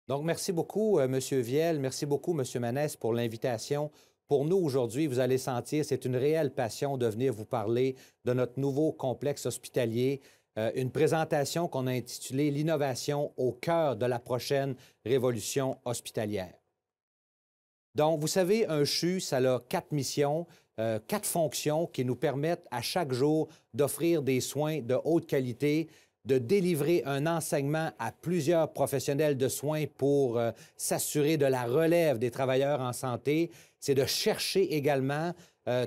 Donc, merci beaucoup, M. Viel. Merci beaucoup, M. Manès, pour l'invitation. Pour nous, aujourd'hui, vous allez sentir, c'est une réelle passion de venir vous parler de notre nouveau complexe hospitalier, une présentation qu'on a intitulée « L'innovation au cœur de la prochaine révolution hospitalière ». Donc, vous savez, un CHU, ça a 4 missions, 4 fonctions qui nous permettent à chaque jour d'offrir des soins de haute qualité, de délivrer un enseignement à plusieurs professionnels de soins pour s'assurer de la relève des travailleurs en santé. C'est de chercher également,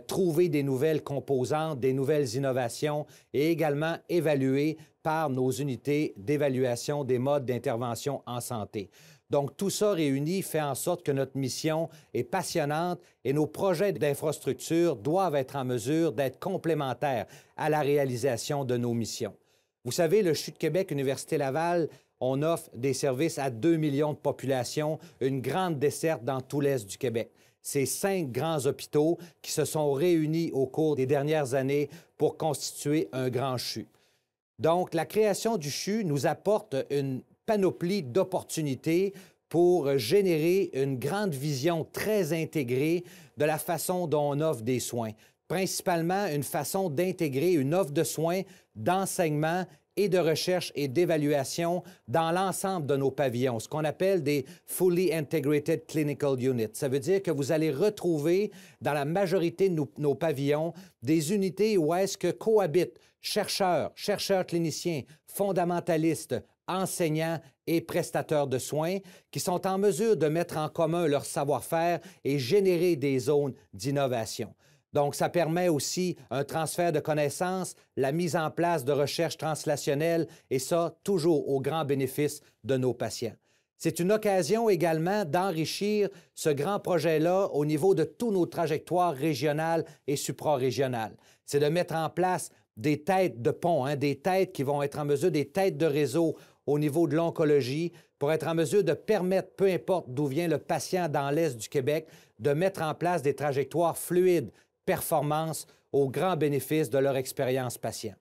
trouver des nouvelles composantes, des nouvelles innovations et également évaluer par nos unités d'évaluation des modes d'intervention en santé. Donc, tout ça réuni fait en sorte que notre mission est passionnante et nos projets d'infrastructure doivent être en mesure d'être complémentaires à la réalisation de nos missions. Vous savez, le CHU de Québec, Université Laval, on offre des services à 2 millions de populations, une grande desserte dans tout l'Est du Québec. C'est 5 grands hôpitaux qui se sont réunis au cours des dernières années pour constituer un grand CHU. Donc, la création du CHU nous apporte une panoplie d'opportunités pour générer une grande vision très intégrée de la façon dont on offre des soins. Principalement une façon d'intégrer une offre de soins, d'enseignement et de recherche et d'évaluation dans l'ensemble de nos pavillons, ce qu'on appelle des Fully Integrated Clinical Units. Ça veut dire que vous allez retrouver dans la majorité de nos pavillons des unités où est-ce que cohabitent chercheurs, chercheurs cliniciens, fondamentalistes, enseignants et prestateurs de soins qui sont en mesure de mettre en commun leur savoir-faire et générer des zones d'innovation. Donc, ça permet aussi un transfert de connaissances, la mise en place de recherches translationnelles, et ça, toujours au grand bénéfice de nos patients. C'est une occasion également d'enrichir ce grand projet-là au niveau de tous nos trajectoires régionales et suprarégionales. C'est de mettre en place des têtes de pont, des têtes qui vont être en mesure, des têtes de réseau au niveau de l'oncologie, pour être en mesure de permettre, peu importe d'où vient le patient dans l'Est du Québec, de mettre en place des trajectoires fluides, performance au grand bénéfice de leur expérience patient.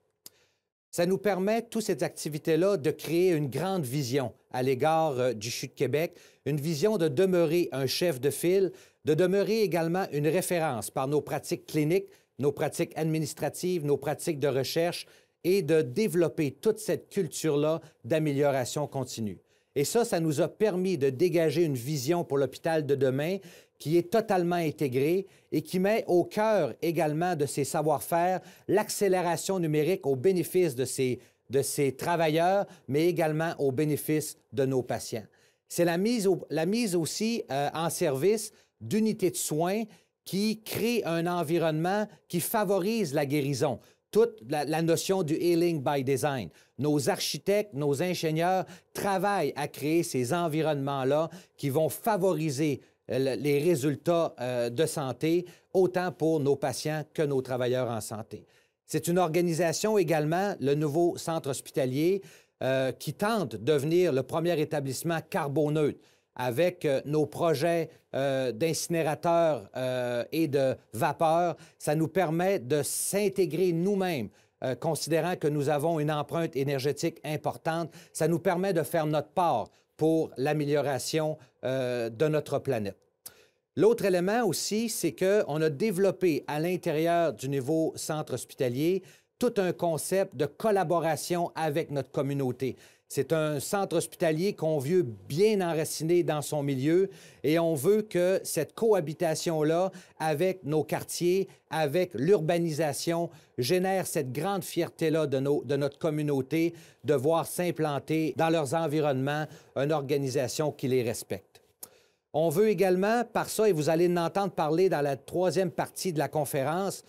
Ça nous permet, toutes ces activités-là, de créer une grande vision à l'égard du CHU de Québec, une vision de demeurer un chef de file, de demeurer également une référence par nos pratiques cliniques, nos pratiques administratives, nos pratiques de recherche et de développer toute cette culture-là d'amélioration continue. Et ça nous a permis de dégager une vision pour l'hôpital de demain qui est totalement intégrée et qui met au cœur également de ses savoir-faire l'accélération numérique au bénéfice de ces travailleurs, mais également au bénéfice de nos patients. C'est la mise aussi en service d'unités de soins qui créent un environnement qui favorise la guérison. Toute la notion du healing by design. Nos architectes, nos ingénieurs travaillent à créer ces environnements-là qui vont favoriser les résultats de santé, autant pour nos patients que nos travailleurs en santé. C'est une organisation également, le nouveau centre hospitalier, qui tente de devenir le premier établissement carboneutre avec nos projets d'incinérateurs et de vapeur. Ça nous permet de s'intégrer nous-mêmes considérant que nous avons une empreinte énergétique importante, ça nous permet de faire notre part pour l'amélioration de notre planète. L'autre élément aussi, c'est qu'on a développé à l'intérieur du nouveau centre hospitalier tout un concept de collaboration avec notre communauté. C'est un centre hospitalier qu'on veut bien enraciné dans son milieu et on veut que cette cohabitation-là avec nos quartiers, avec l'urbanisation, génère cette grande fierté-là de notre communauté de voir s'implanter dans leurs environnements une organisation qui les respecte. On veut également, par ça, et vous allez en entendre parler dans la troisième partie de la conférence,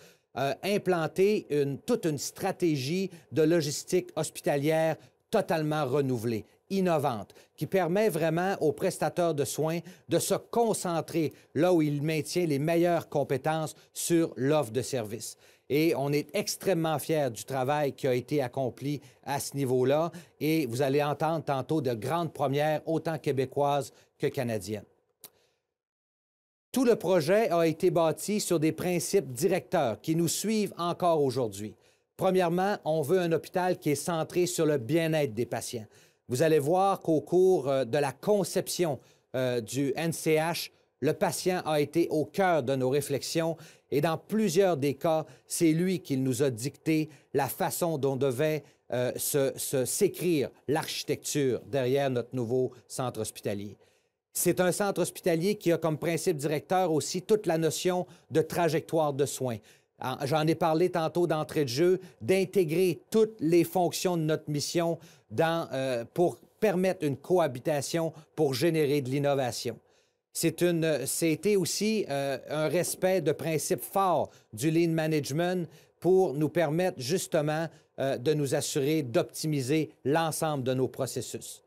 implanter toute une stratégie de logistique hospitalière totalement renouvelée, innovante, qui permet vraiment aux prestateurs de soins de se concentrer là où ils maintiennent les meilleures compétences sur l'offre de services. Et on est extrêmement fiers du travail qui a été accompli à ce niveau-là et vous allez entendre tantôt de grandes premières, autant québécoises que canadiennes. Tout le projet a été bâti sur des principes directeurs qui nous suivent encore aujourd'hui. Premièrement, on veut un hôpital qui est centré sur le bien-être des patients. Vous allez voir qu'au cours de la conception du NCH, le patient a été au cœur de nos réflexions et dans plusieurs des cas, c'est lui qui nous a dicté la façon dont devait s'écrire l'architecture derrière notre nouveau centre hospitalier. C'est un centre hospitalier qui a comme principe directeur aussi toute la notion de trajectoire de soins. J'en ai parlé tantôt d'entrée de jeu, d'intégrer toutes les fonctions de notre mission pour permettre une cohabitation, pour générer de l'innovation. C'était aussi un respect de principes forts du Lean Management pour nous permettre justement de nous assurer d'optimiser l'ensemble de nos processus.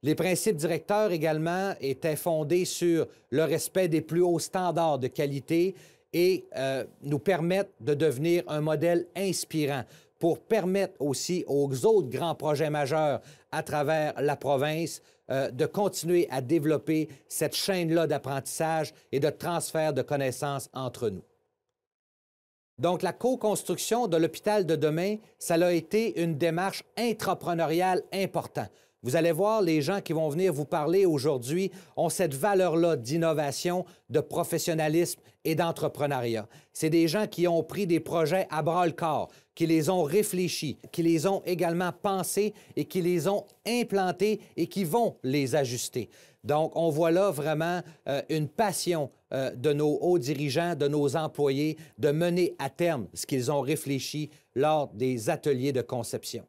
Les principes directeurs également étaient fondés sur le respect des plus hauts standards de qualité et nous permettent de devenir un modèle inspirant pour permettre aussi aux autres grands projets majeurs à travers la province de continuer à développer cette chaîne-là d'apprentissage et de transfert de connaissances entre nous. Donc, la co-construction de l'hôpital de demain, ça a été une démarche intrapreneuriale importante. Vous allez voir, les gens qui vont venir vous parler aujourd'hui ont cette valeur-là d'innovation, de professionnalisme et d'entrepreneuriat. C'est des gens qui ont pris des projets à bras-le-corps, qui les ont réfléchis, qui les ont également pensés et qui les ont implantés et qui vont les ajuster. Donc, on voit là vraiment une passion de nos hauts dirigeants, de nos employés, de mener à terme ce qu'ils ont réfléchi lors des ateliers de conception.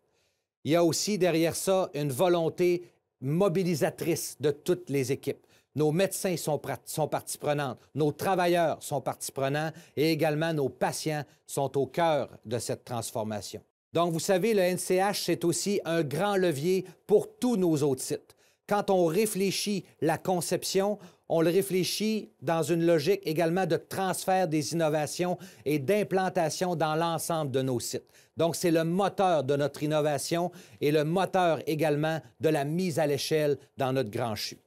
Il y a aussi derrière ça une volonté mobilisatrice de toutes les équipes. Nos médecins sont partie prenante, nos travailleurs sont partie prenante et également nos patients sont au cœur de cette transformation. Donc, vous savez, le NCH, c'est aussi un grand levier pour tous nos autres sites. Quand on réfléchit la conception, on le réfléchit dans une logique également de transfert des innovations et d'implantation dans l'ensemble de nos sites. Donc, c'est le moteur de notre innovation et le moteur également de la mise à l'échelle dans notre grand CHU.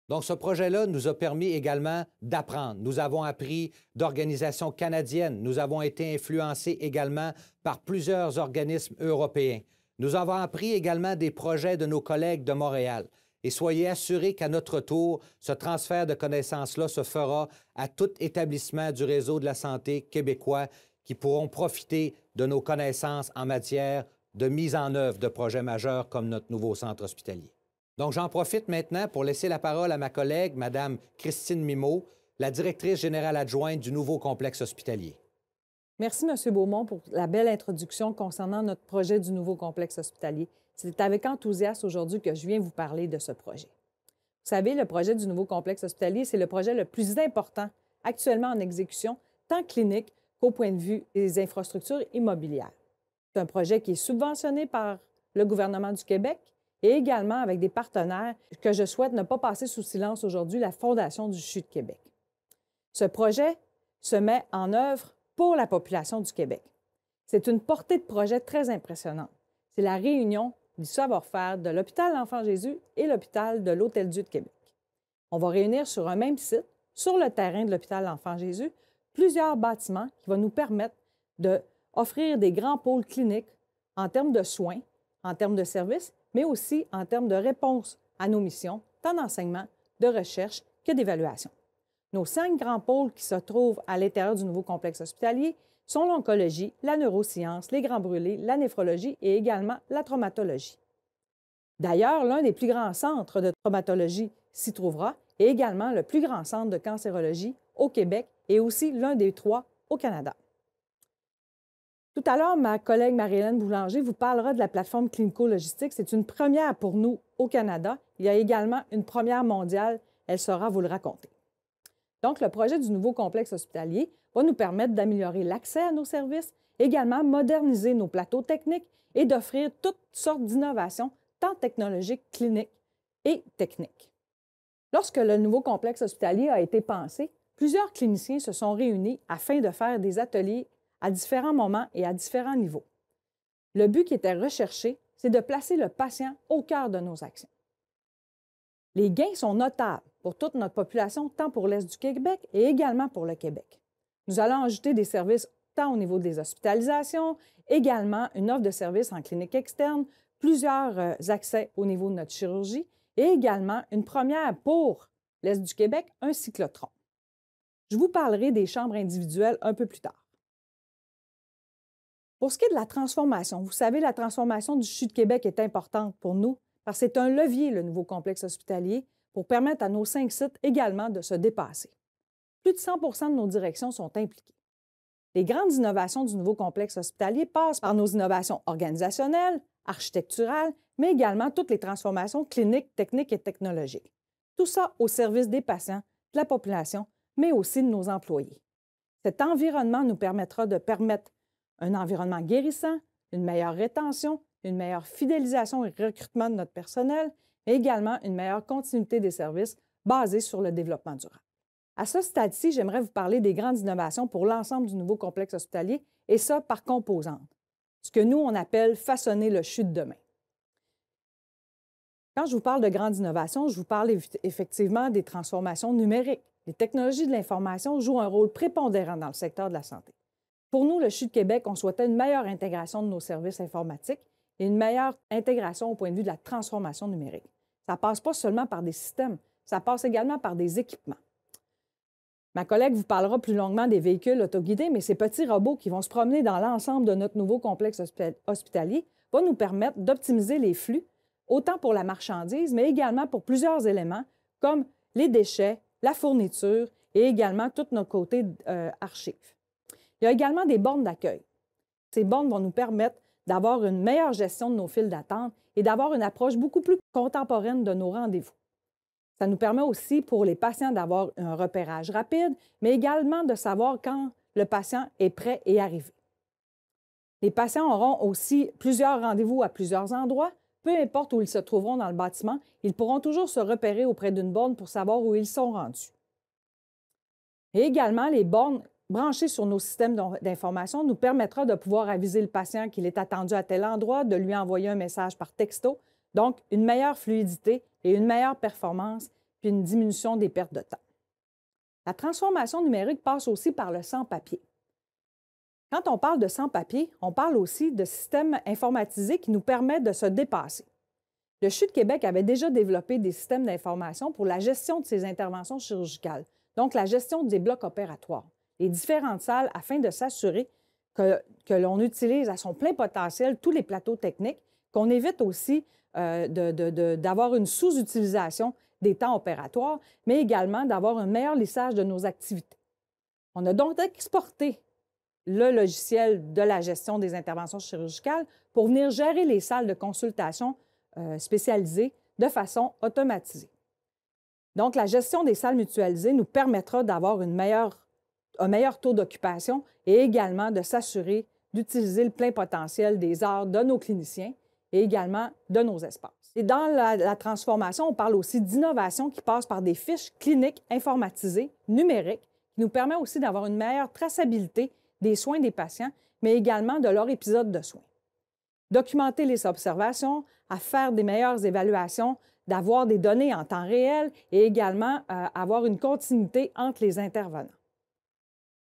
Donc, ce projet-là nous a permis également d'apprendre. Nous avons appris d'organisations canadiennes. Nous avons été influencés également par plusieurs organismes européens. Nous avons appris également des projets de nos collègues de Montréal. Et soyez assurés qu'à notre tour, ce transfert de connaissances-là se fera à tout établissement du réseau de la santé québécois qui pourront profiter de nos connaissances en matière de mise en œuvre de projets majeurs comme notre nouveau centre hospitalier. Donc, j'en profite maintenant pour laisser la parole à ma collègue, Mme Christine Mimeau, la directrice générale adjointe du nouveau complexe hospitalier. Merci, M. Beaumont, pour la belle introduction concernant notre projet du nouveau complexe hospitalier. C'est avec enthousiasme aujourd'hui que je viens vous parler de ce projet. Vous savez, le projet du nouveau complexe hospitalier, c'est le projet le plus important actuellement en exécution, tant clinique qu'au point de vue des infrastructures immobilières. C'est un projet qui est subventionné par le gouvernement du Québec et également avec des partenaires que je souhaite ne pas passer sous silence aujourd'hui, la Fondation du CHU de Québec. Ce projet se met en œuvre pour la population du Québec. C'est une portée de projet très impressionnante. C'est la réunion du savoir-faire de l'Hôpital L'Enfant-Jésus et l'Hôpital de l'Hôtel-Dieu de Québec. On va réunir sur un même site, sur le terrain de l'Hôpital L'Enfant-Jésus, plusieurs bâtiments qui vont nous permettre d'offrir des grands pôles cliniques en termes de soins, en termes de services, mais aussi en termes de réponse à nos missions, tant d'enseignement, de recherche que d'évaluation. Nos 5 grands pôles qui se trouvent à l'intérieur du nouveau complexe hospitalier sont l'oncologie, la neuroscience, les grands brûlés, la néphrologie et également la traumatologie. D'ailleurs, l'un des plus grands centres de traumatologie s'y trouvera et également le plus grand centre de cancérologie au Québec et aussi l'un des 3 au Canada. Tout à l'heure, ma collègue Marie-Hélène Boulanger vous parlera de la plateforme clinico-logistique. C'est une première pour nous au Canada. Il y a également une première mondiale. Elle saura vous le raconter. Donc, le projet du nouveau complexe hospitalier va nous permettre d'améliorer l'accès à nos services, également moderniser nos plateaux techniques et d'offrir toutes sortes d'innovations, tant technologiques, cliniques et techniques. Lorsque le nouveau complexe hospitalier a été pensé, plusieurs cliniciens se sont réunis afin de faire des ateliers à différents moments et à différents niveaux. Le but qui était recherché, c'est de placer le patient au cœur de nos actions. Les gains sont notables pour toute notre population, tant pour l'Est du Québec et également pour le Québec. Nous allons ajouter des services tant au niveau des hospitalisations, également une offre de services en clinique externe, plusieurs accès au niveau de notre chirurgie et également une première pour l'Est du Québec, un cyclotron. Je vous parlerai des chambres individuelles un peu plus tard. Pour ce qui est de la transformation, vous savez, la transformation du CHU de Québec est importante pour nous parce que c'est un levier, le nouveau complexe hospitalier, pour permettre à nos 5 sites également de se dépasser. Plus de 100 de nos directions sont impliquées. Les grandes innovations du nouveau complexe hospitalier passent par nos innovations organisationnelles, architecturales, mais également toutes les transformations cliniques, techniques et technologiques. Tout ça au service des patients, de la population, mais aussi de nos employés. Cet environnement nous permettra de permettre un environnement guérissant, une meilleure rétention, une meilleure fidélisation et recrutement de notre personnel, mais également une meilleure continuité des services basée sur le développement durable. À ce stade-ci, j'aimerais vous parler des grandes innovations pour l'ensemble du nouveau complexe hospitalier, et ça par composante, ce que nous, on appelle façonner le CHU de demain. Quand je vous parle de grandes innovations, je vous parle effectivement des transformations numériques. Les technologies de l'information jouent un rôle prépondérant dans le secteur de la santé. Pour nous, le CHU de Québec, on souhaitait une meilleure intégration de nos services informatiques et une meilleure intégration au point de vue de la transformation numérique. Ça ne passe pas seulement par des systèmes, ça passe également par des équipements. Ma collègue vous parlera plus longuement des véhicules autoguidés, mais ces petits robots qui vont se promener dans l'ensemble de notre nouveau complexe hospitalier vont nous permettre d'optimiser les flux, autant pour la marchandise, mais également pour plusieurs éléments comme les déchets, la fourniture et également tout notre côté archives. Il y a également des bornes d'accueil. Ces bornes vont nous permettre d'avoir une meilleure gestion de nos files d'attente et d'avoir une approche beaucoup plus contemporaine de nos rendez-vous. Ça nous permet aussi pour les patients d'avoir un repérage rapide, mais également de savoir quand le patient est prêt et arrivé. Les patients auront aussi plusieurs rendez-vous à plusieurs endroits. Peu importe où ils se trouveront dans le bâtiment, ils pourront toujours se repérer auprès d'une borne pour savoir où ils sont rendus. Et également, les bornes branchées sur nos systèmes d'information nous permettra de pouvoir aviser le patient qu'il est attendu à tel endroit, de lui envoyer un message par texto, donc une meilleure fluidité et une meilleure performance, puis une diminution des pertes de temps. La transformation numérique passe aussi par le sans-papier. Quand on parle de sans-papier, on parle aussi de systèmes informatisés qui nous permettent de se dépasser. Le CHU de Québec avait déjà développé des systèmes d'information pour la gestion de ses interventions chirurgicales, donc la gestion des blocs opératoires, les différentes salles afin de s'assurer que l'on utilise à son plein potentiel tous les plateaux techniques, qu'on évite aussi d'avoir une sous-utilisation des temps opératoires, mais également d'avoir un meilleur lissage de nos activités. On a donc exporté le logiciel de la gestion des interventions chirurgicales pour venir gérer les salles de consultation spécialisées de façon automatisée. Donc, la gestion des salles mutualisées nous permettra d'avoir un meilleur taux d'occupation et également de s'assurer d'utiliser le plein potentiel des heures de nos cliniciens et également de nos espaces. Et dans la transformation, on parle aussi d'innovation qui passe par des fiches cliniques informatisées, numériques, qui nous permet aussi d'avoir une meilleure traçabilité des soins des patients, mais également de leur épisode de soins. Documenter les observations, à faire des meilleures évaluations, d'avoir des données en temps réel et également avoir une continuité entre les intervenants.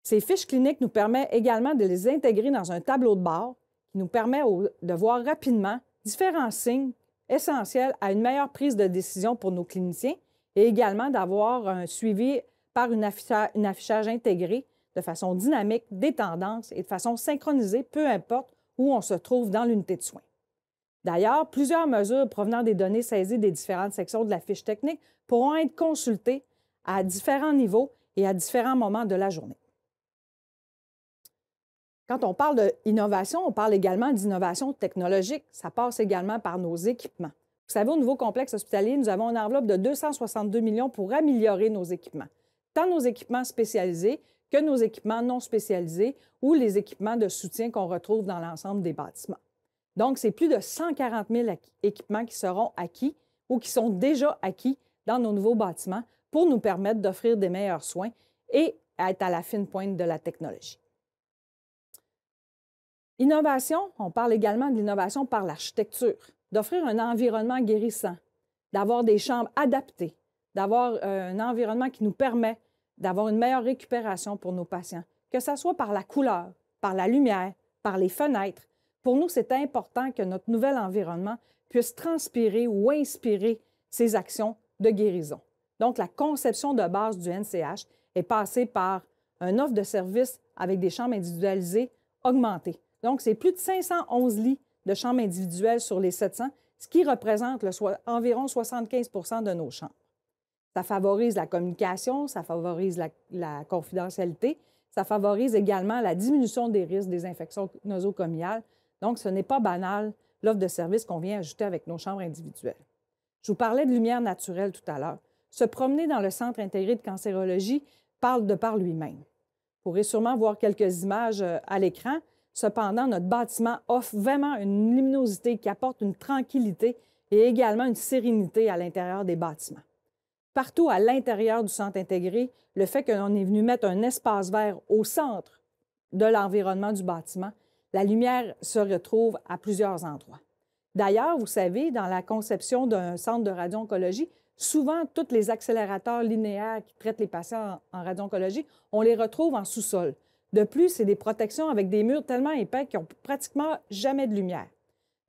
Ces fiches cliniques nous permettent également de les intégrer dans un tableau de bord qui nous permet de voir rapidement différents signes essentiels à une meilleure prise de décision pour nos cliniciens et également d'avoir un suivi par un affichage intégré de façon dynamique des tendances et de façon synchronisée, peu importe où on se trouve dans l'unité de soins. D'ailleurs, plusieurs mesures provenant des données saisies des différentes sections de la fiche technique pourront être consultées à différents niveaux et à différents moments de la journée. Quand on parle d'innovation, on parle également d'innovation technologique. Ça passe également par nos équipements. Vous savez, au nouveau complexe hospitalier, nous avons une enveloppe de 262 millions pour améliorer nos équipements, tant nos équipements spécialisés que nos équipements non spécialisés ou les équipements de soutien qu'on retrouve dans l'ensemble des bâtiments. Donc, c'est plus de 140 000 équipements qui seront acquis ou qui sont déjà acquis dans nos nouveaux bâtiments pour nous permettre d'offrir des meilleurs soins et être à la fine pointe de la technologie. Innovation, on parle également de l'innovation par l'architecture, d'offrir un environnement guérissant, d'avoir des chambres adaptées, d'avoir un environnement qui nous permet d'avoir une meilleure récupération pour nos patients, que ce soit par la couleur, par la lumière, par les fenêtres. Pour nous, c'est important que notre nouvel environnement puisse transpirer ou inspirer ces actions de guérison. Donc, la conception de base du NCH est passée par une offre de services avec des chambres individualisées augmentées. Donc, c'est plus de 511 lits de chambres individuelles sur les 700, ce qui représente environ 75 de nos chambres. Ça favorise la communication, ça favorise la confidentialité, ça favorise également la diminution des risques des infections nosocomiales. Donc, ce n'est pas banal, l'offre de service qu'on vient ajouter avec nos chambres individuelles. Je vous parlais de lumière naturelle tout à l'heure. Se promener dans le Centre intégré de cancérologie parle de par lui-même. Vous pourrez sûrement voir quelques images à l'écran. Cependant, notre bâtiment offre vraiment une luminosité qui apporte une tranquillité et également une sérénité à l'intérieur des bâtiments. Partout à l'intérieur du centre intégré, le fait que l'on est venu mettre un espace vert au centre de l'environnement du bâtiment, la lumière se retrouve à plusieurs endroits. D'ailleurs, vous savez, dans la conception d'un centre de radio-oncologie, souvent, tous les accélérateurs linéaires qui traitent les patients en radio-oncologie, on les retrouve en sous-sol. De plus, c'est des protections avec des murs tellement épais qu'ils n'ont pratiquement jamais de lumière.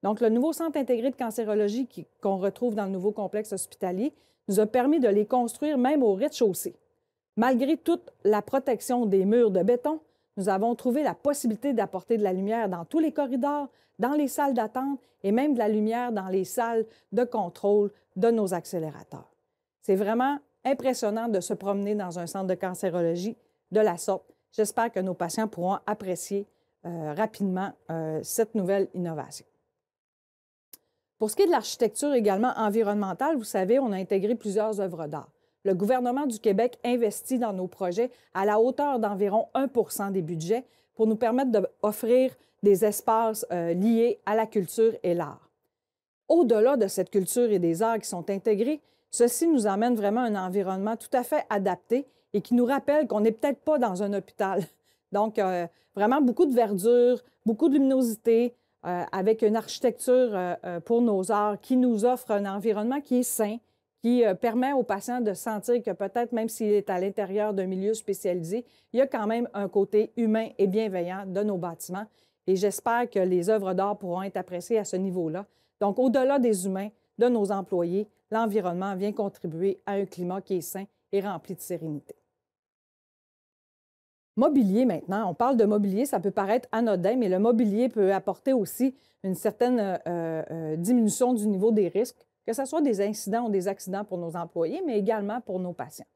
Donc, le nouveau centre intégré de cancérologie qu'on retrouve dans le nouveau complexe hospitalier nous a permis de les construire même au rez-de-chaussée. Malgré toute la protection des murs de béton, nous avons trouvé la possibilité d'apporter de la lumière dans tous les corridors, dans les salles d'attente et même de la lumière dans les salles de contrôle de nos accélérateurs. C'est vraiment impressionnant de se promener dans un centre de cancérologie de la sorte. J'espère que nos patients pourront apprécier rapidement cette nouvelle innovation. Pour ce qui est de l'architecture également environnementale, vous savez, on a intégré plusieurs œuvres d'art. Le gouvernement du Québec investit dans nos projets à la hauteur d'environ 1 des budgets pour nous permettre d'offrir des espaces liés à la culture et l'art. Au-delà de cette culture et des arts qui sont intégrés, ceci nous amène vraiment à un environnement tout à fait adapté et qui nous rappelle qu'on n'est peut-être pas dans un hôpital. Donc, vraiment beaucoup de verdure, beaucoup de luminosité, avec une architecture pour nos arts qui nous offre un environnement qui est sain, qui permet aux patients de sentir que peut-être même s'il est à l'intérieur d'un milieu spécialisé, il y a quand même un côté humain et bienveillant de nos bâtiments. Et j'espère que les œuvres d'art pourront être appréciées à ce niveau-là. Donc, au-delà des humains, de nos employés, l'environnement vient contribuer à un climat qui est sain et rempli de sérénité. Mobilier maintenant, on parle de mobilier, ça peut paraître anodin, mais le mobilier peut apporter aussi une certaine diminution du niveau des risques, que ce soit des incidents ou des accidents pour nos employés, mais également pour nos patients.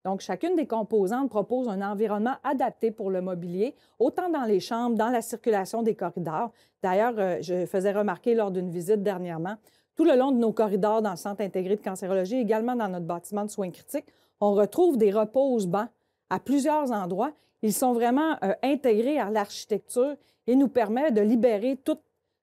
Donc, chacune des composantes propose un environnement adapté pour le mobilier, autant dans les chambres, dans la circulation des corridors. D'ailleurs, je faisais remarquer lors d'une visite dernièrement, tout le long de nos corridors dans le Centre intégré de cancérologie, également dans notre bâtiment de soins critiques, on retrouve des repose-bancs à plusieurs endroits. Ils sont vraiment intégrés à l'architecture et nous permettent de libérer tous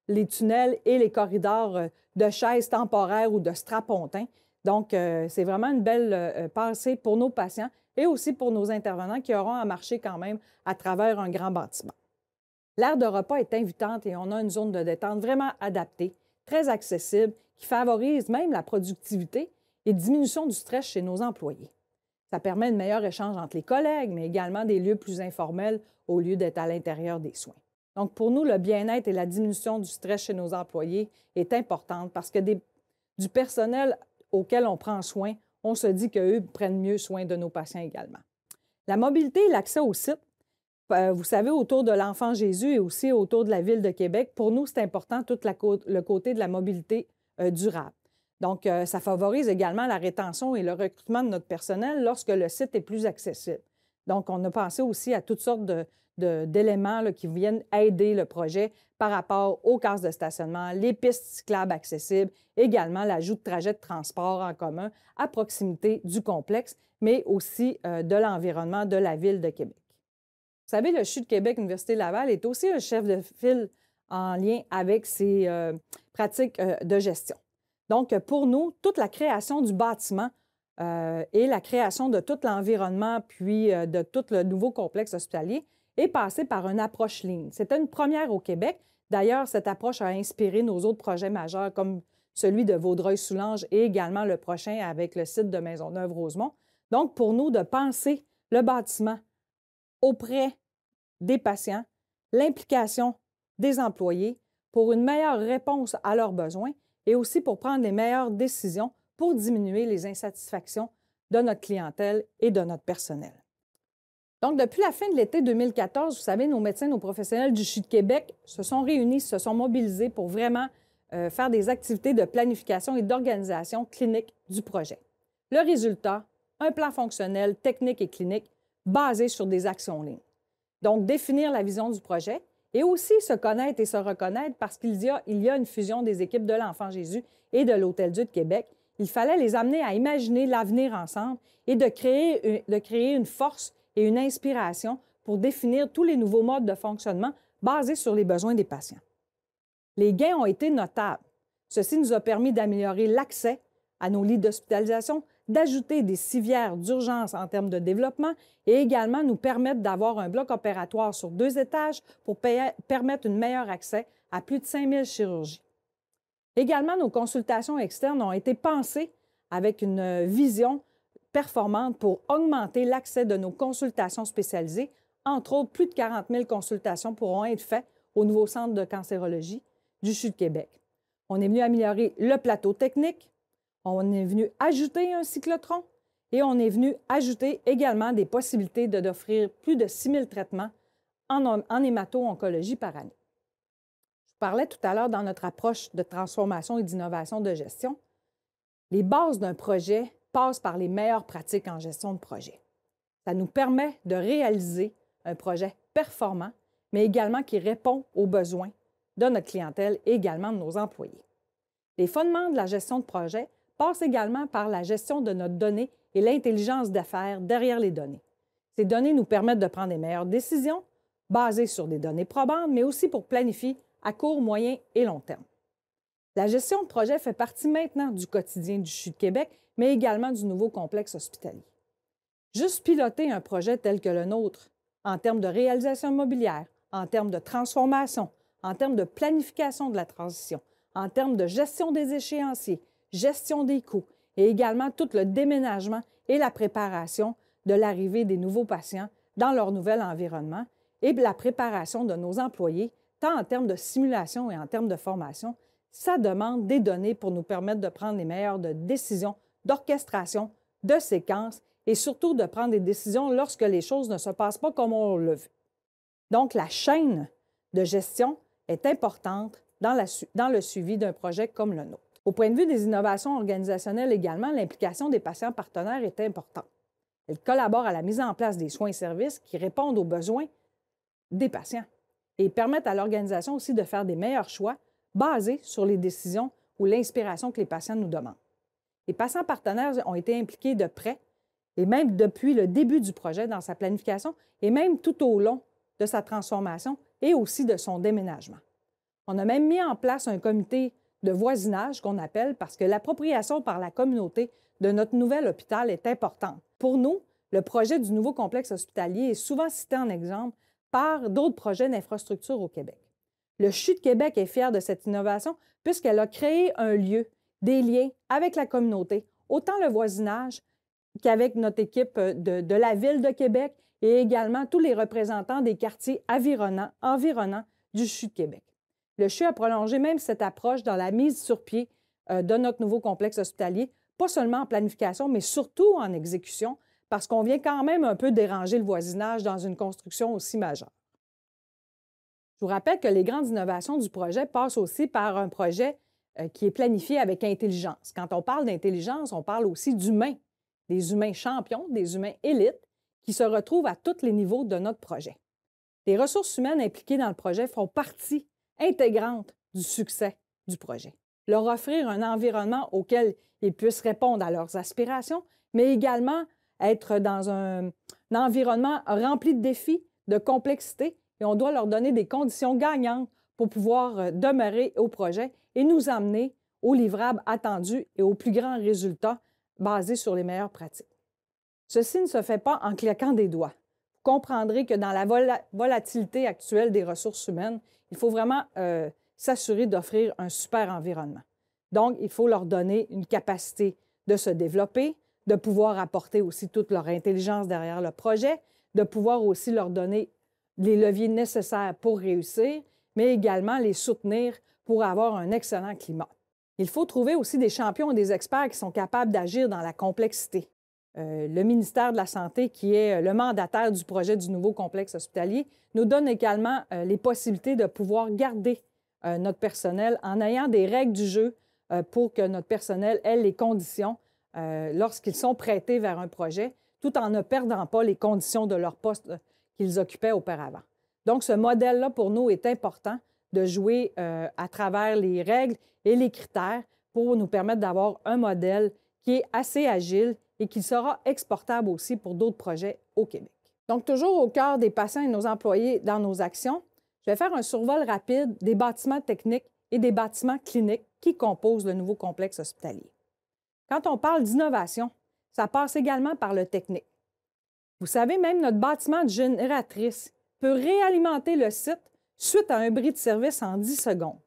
les tunnels et les corridors de chaises temporaires ou de strapontins. Donc, c'est vraiment une belle pensée pour nos patients et aussi pour nos intervenants qui auront à marcher quand même à travers un grand bâtiment. L'aire de repas est invitante et on a une zone de détente vraiment adaptée, très accessible, qui favorise même la productivité et diminution du stress chez nos employés. Ça permet un meilleur échange entre les collègues, mais également des lieux plus informels au lieu d'être à l'intérieur des soins. Donc, pour nous, le bien-être et la diminution du stress chez nos employés est importante parce que du personnel auquel on prend soin, on se dit qu'eux prennent mieux soin de nos patients également. La mobilité et l'accès au site, vous savez, autour de l'Enfant Jésus et aussi autour de la Ville de Québec, pour nous, c'est important tout le côté de la mobilité durable. Donc, ça favorise également la rétention et le recrutement de notre personnel lorsque le site est plus accessible. Donc, on a pensé aussi à toutes sortes d'éléments qui viennent aider le projet par rapport aux cases de stationnement, les pistes cyclables accessibles, également l'ajout de trajets de transport en commun à proximité du complexe, mais aussi de l'environnement de la Ville de Québec. Vous savez, le CHU de Québec, Université Laval, est aussi un chef de file en lien avec ses pratiques de gestion. Donc, pour nous, toute la création du bâtiment et la création de tout l'environnement, puis de tout le nouveau complexe hospitalier, est passée par une approche Lean. C'était une première au Québec. D'ailleurs, cette approche a inspiré nos autres projets majeurs, comme celui de Vaudreuil-Soulanges et également le prochain avec le site de Maisonneuve-Rosemont. Donc, pour nous, de penser le bâtiment auprès des patients, l'implication des employés pour une meilleure réponse à leurs besoins et aussi pour prendre les meilleures décisions pour diminuer les insatisfactions de notre clientèle et de notre personnel. Donc, depuis la fin de l'été 2014, vous savez, nos médecins, nos professionnels du CHU de Québec se sont réunis, se sont mobilisés pour vraiment faire des activités de planification et d'organisation clinique du projet. Le résultat, un plan fonctionnel, technique et clinique basé sur des actions lignes. Donc, définir la vision du projet et aussi se connaître et se reconnaître parce qu'il y a une fusion des équipes de l'Enfant Jésus et de l'Hôtel-Dieu de Québec. Il fallait les amener à imaginer l'avenir ensemble et de créer une force et une inspiration pour définir tous les nouveaux modes de fonctionnement basés sur les besoins des patients. Les gains ont été notables. Ceci nous a permis d'améliorer l'accès à nos lits d'hospitalisation, d'ajouter des civières d'urgence en termes de développement et également nous permettre d'avoir un bloc opératoire sur 2 étages pour permettre un meilleur accès à plus de 5000 chirurgies. Également, nos consultations externes ont été pensées avec une vision performante pour augmenter l'accès de nos consultations spécialisées. Entre autres, plus de 40 000 consultations pourront être faites au nouveau centre de cancérologie du CHU de Québec. On est venu améliorer le plateau technique, on est venu ajouter un cyclotron et on est venu ajouter également des possibilités d'offrir plus de 6 000 traitements en hémato-oncologie par année. Je parlais tout à l'heure dans notre approche de transformation et d'innovation de gestion. Les bases d'un projet passent par les meilleures pratiques en gestion de projet. Ça nous permet de réaliser un projet performant, mais également qui répond aux besoins de notre clientèle et également de nos employés. Les fondements de la gestion de projet passent également par la gestion de notre donnée et l'intelligence d'affaires derrière les données. Ces données nous permettent de prendre les meilleures décisions basées sur des données probantes, mais aussi pour planifier à court, moyen et long terme. La gestion de projet fait partie maintenant du quotidien du CHU de Québec, mais également du nouveau complexe hospitalier. Juste piloter un projet tel que le nôtre, en termes de réalisation immobilière, en termes de transformation, en termes de planification de la transition, en termes de gestion des échéanciers, gestion des coûts et également tout le déménagement et la préparation de l'arrivée des nouveaux patients dans leur nouvel environnement et la préparation de nos employés, tant en termes de simulation et en termes de formation, ça demande des données pour nous permettre de prendre les meilleures décisions d'orchestration, de séquence et surtout de prendre des décisions lorsque les choses ne se passent pas comme on le veut. Donc, la chaîne de gestion est importante dans le suivi d'un projet comme le nôtre. Au point de vue des innovations organisationnelles également, l'implication des patients partenaires est importante. Elle collabore à la mise en place des soins et services qui répondent aux besoins des patients et permettent à l'organisation aussi de faire des meilleurs choix basés sur les décisions ou l'inspiration que les patients nous demandent. Les patients partenaires ont été impliqués de près et même depuis le début du projet dans sa planification et même tout au long de sa transformation et aussi de son déménagement. On a même mis en place un comité de voisinage qu'on appelle parce que l'appropriation par la communauté de notre nouvel hôpital est importante. Pour nous, le projet du nouveau complexe hospitalier est souvent cité en exemple par d'autres projets d'infrastructure au Québec. Le CHU de Québec est fier de cette innovation puisqu'elle a créé un lieu, des liens avec la communauté, autant le voisinage qu'avec notre équipe de la Ville de Québec et également tous les représentants des quartiers environnants du CHU de Québec. Le CHU a prolongé même cette approche dans la mise sur pied de notre nouveau complexe hospitalier, pas seulement en planification, mais surtout en exécution, parce qu'on vient quand même un peu déranger le voisinage dans une construction aussi majeure. Je vous rappelle que les grandes innovations du projet passent aussi par un projet qui est planifié avec intelligence. Quand on parle d'intelligence, on parle aussi d'humains, des humains champions, des humains élites qui se retrouvent à tous les niveaux de notre projet. Les ressources humaines impliquées dans le projet font partie intégrante du succès du projet. Leur offrir un environnement auquel ils puissent répondre à leurs aspirations, mais également être dans un environnement rempli de défis, de complexité, et on doit leur donner des conditions gagnantes pour pouvoir demeurer au projet et nous amener aux livrables attendus et aux plus grands résultats basés sur les meilleures pratiques. Ceci ne se fait pas en claquant des doigts. Vous comprendrez que dans la volatilité actuelle des ressources humaines, il faut vraiment s'assurer d'offrir un super environnement. Donc, il faut leur donner une capacité de se développer, de pouvoir apporter aussi toute leur intelligence derrière le projet, de pouvoir aussi leur donner les leviers nécessaires pour réussir, mais également les soutenir pour avoir un excellent climat. Il faut trouver aussi des champions et des experts qui sont capables d'agir dans la complexité. Le ministère de la Santé, qui est le mandataire du projet du nouveau complexe hospitalier, nous donne également les possibilités de pouvoir garder notre personnel en ayant des règles du jeu pour que notre personnel ait les conditions lorsqu'ils sont prêtés vers un projet, tout en ne perdant pas les conditions de leur poste qu'ils occupaient auparavant. Donc, ce modèle-là, pour nous, est important de jouer à travers les règles et les critères pour nous permettre d'avoir un modèle qui est assez agile et qui sera exportable aussi pour d'autres projets au Québec. Donc, toujours au cœur des patients et nos employés dans nos actions, je vais faire un survol rapide des bâtiments techniques et des bâtiments cliniques qui composent le nouveau complexe hospitalier. Quand on parle d'innovation, ça passe également par le technique. Vous savez, même notre bâtiment de génératrice peut réalimenter le site suite à un bris de service en 10 secondes.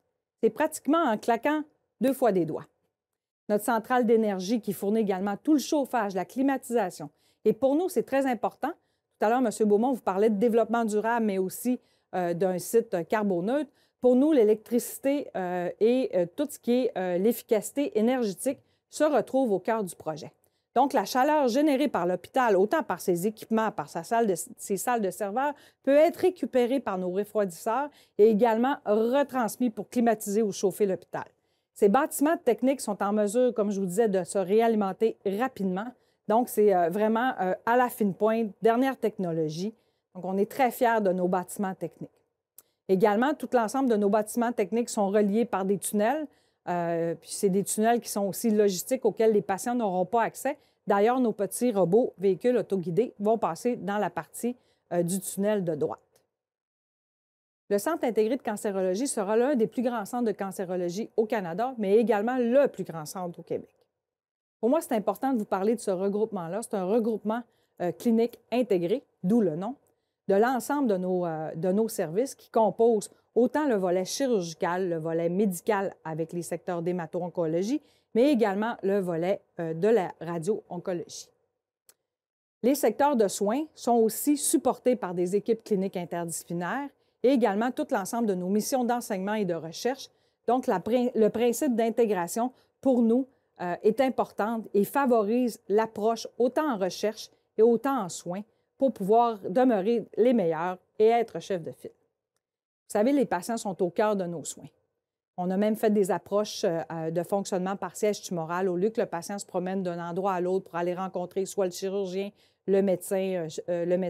C'est pratiquement en claquant 2 fois des doigts. Notre centrale d'énergie qui fournit également tout le chauffage, la climatisation. Et pour nous, c'est très important. Tout à l'heure, M. Beaumont vous parlait de développement durable, mais aussi d'un site carboneutre. Pour nous, l'électricité et tout ce qui est l'efficacité énergétique se retrouve au cœur du projet. Donc, la chaleur générée par l'hôpital, autant par ses équipements, par ses salles de serveurs, peut être récupérée par nos refroidisseurs et également retransmise pour climatiser ou chauffer l'hôpital. Ces bâtiments techniques sont en mesure, comme je vous disais, de se réalimenter rapidement. Donc, c'est vraiment à la fine pointe, dernière technologie. Donc, on est très fiers de nos bâtiments techniques. Également, tout l'ensemble de nos bâtiments techniques sont reliés par des tunnels. Puis c'est des tunnels qui sont aussi logistiques auxquels les patients n'auront pas accès. D'ailleurs, nos petits robots véhicules autoguidés vont passer dans la partie du tunnel de droite. Le Centre intégré de cancérologie sera l'un des plus grands centres de cancérologie au Canada, mais également le plus grand centre au Québec. Pour moi, c'est important de vous parler de ce regroupement-là. C'est un regroupement clinique intégré, d'où le nom, de l'ensemble de nos services qui composent autant le volet chirurgical, le volet médical avec les secteurs d'hémato-oncologie, mais également le volet de la radio-oncologie. Les secteurs de soins sont aussi supportés par des équipes cliniques interdisciplinaires et également tout l'ensemble de nos missions d'enseignement et de recherche. Donc, le principe d'intégration, pour nous, est important et favorise l'approche autant en recherche et autant en soins pour pouvoir demeurer les meilleurs et être chef de file. Vous savez, les patients sont au cœur de nos soins. On a même fait des approches de fonctionnement par siège tumoral au lieu que le patient se promène d'un endroit à l'autre pour aller rencontrer soit le chirurgien, le médecin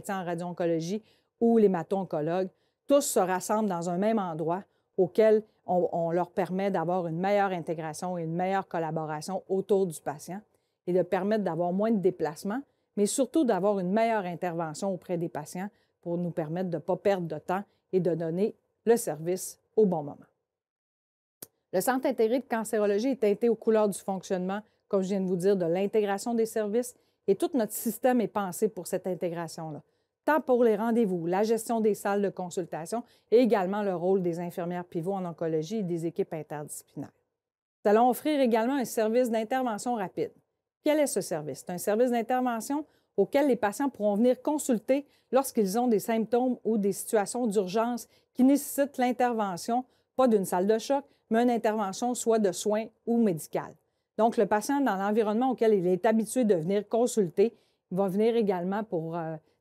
en radio-oncologie ou l'hémato-oncologue. Tous se rassemblent dans un même endroit auquel on leur permet d'avoir une meilleure intégration et une meilleure collaboration autour du patient et de permettre d'avoir moins de déplacements, mais surtout d'avoir une meilleure intervention auprès des patients pour nous permettre de ne pas perdre de temps et de donner le service au bon moment. Le Centre intégré de cancérologie est teinté aux couleurs du fonctionnement, comme je viens de vous dire, de l'intégration des services et tout notre système est pensé pour cette intégration-là, tant pour les rendez-vous, la gestion des salles de consultation et également le rôle des infirmières pivots en oncologie et des équipes interdisciplinaires. Nous allons offrir également un service d'intervention rapide. Quel est ce service? C'est un service d'intervention auquel les patients pourront venir consulter lorsqu'ils ont des symptômes ou des situations d'urgence qui nécessitent l'intervention, pas d'une salle de choc, mais une intervention soit de soins ou médicale. Donc, le patient, dans l'environnement auquel il est habitué de venir consulter, il va venir également pour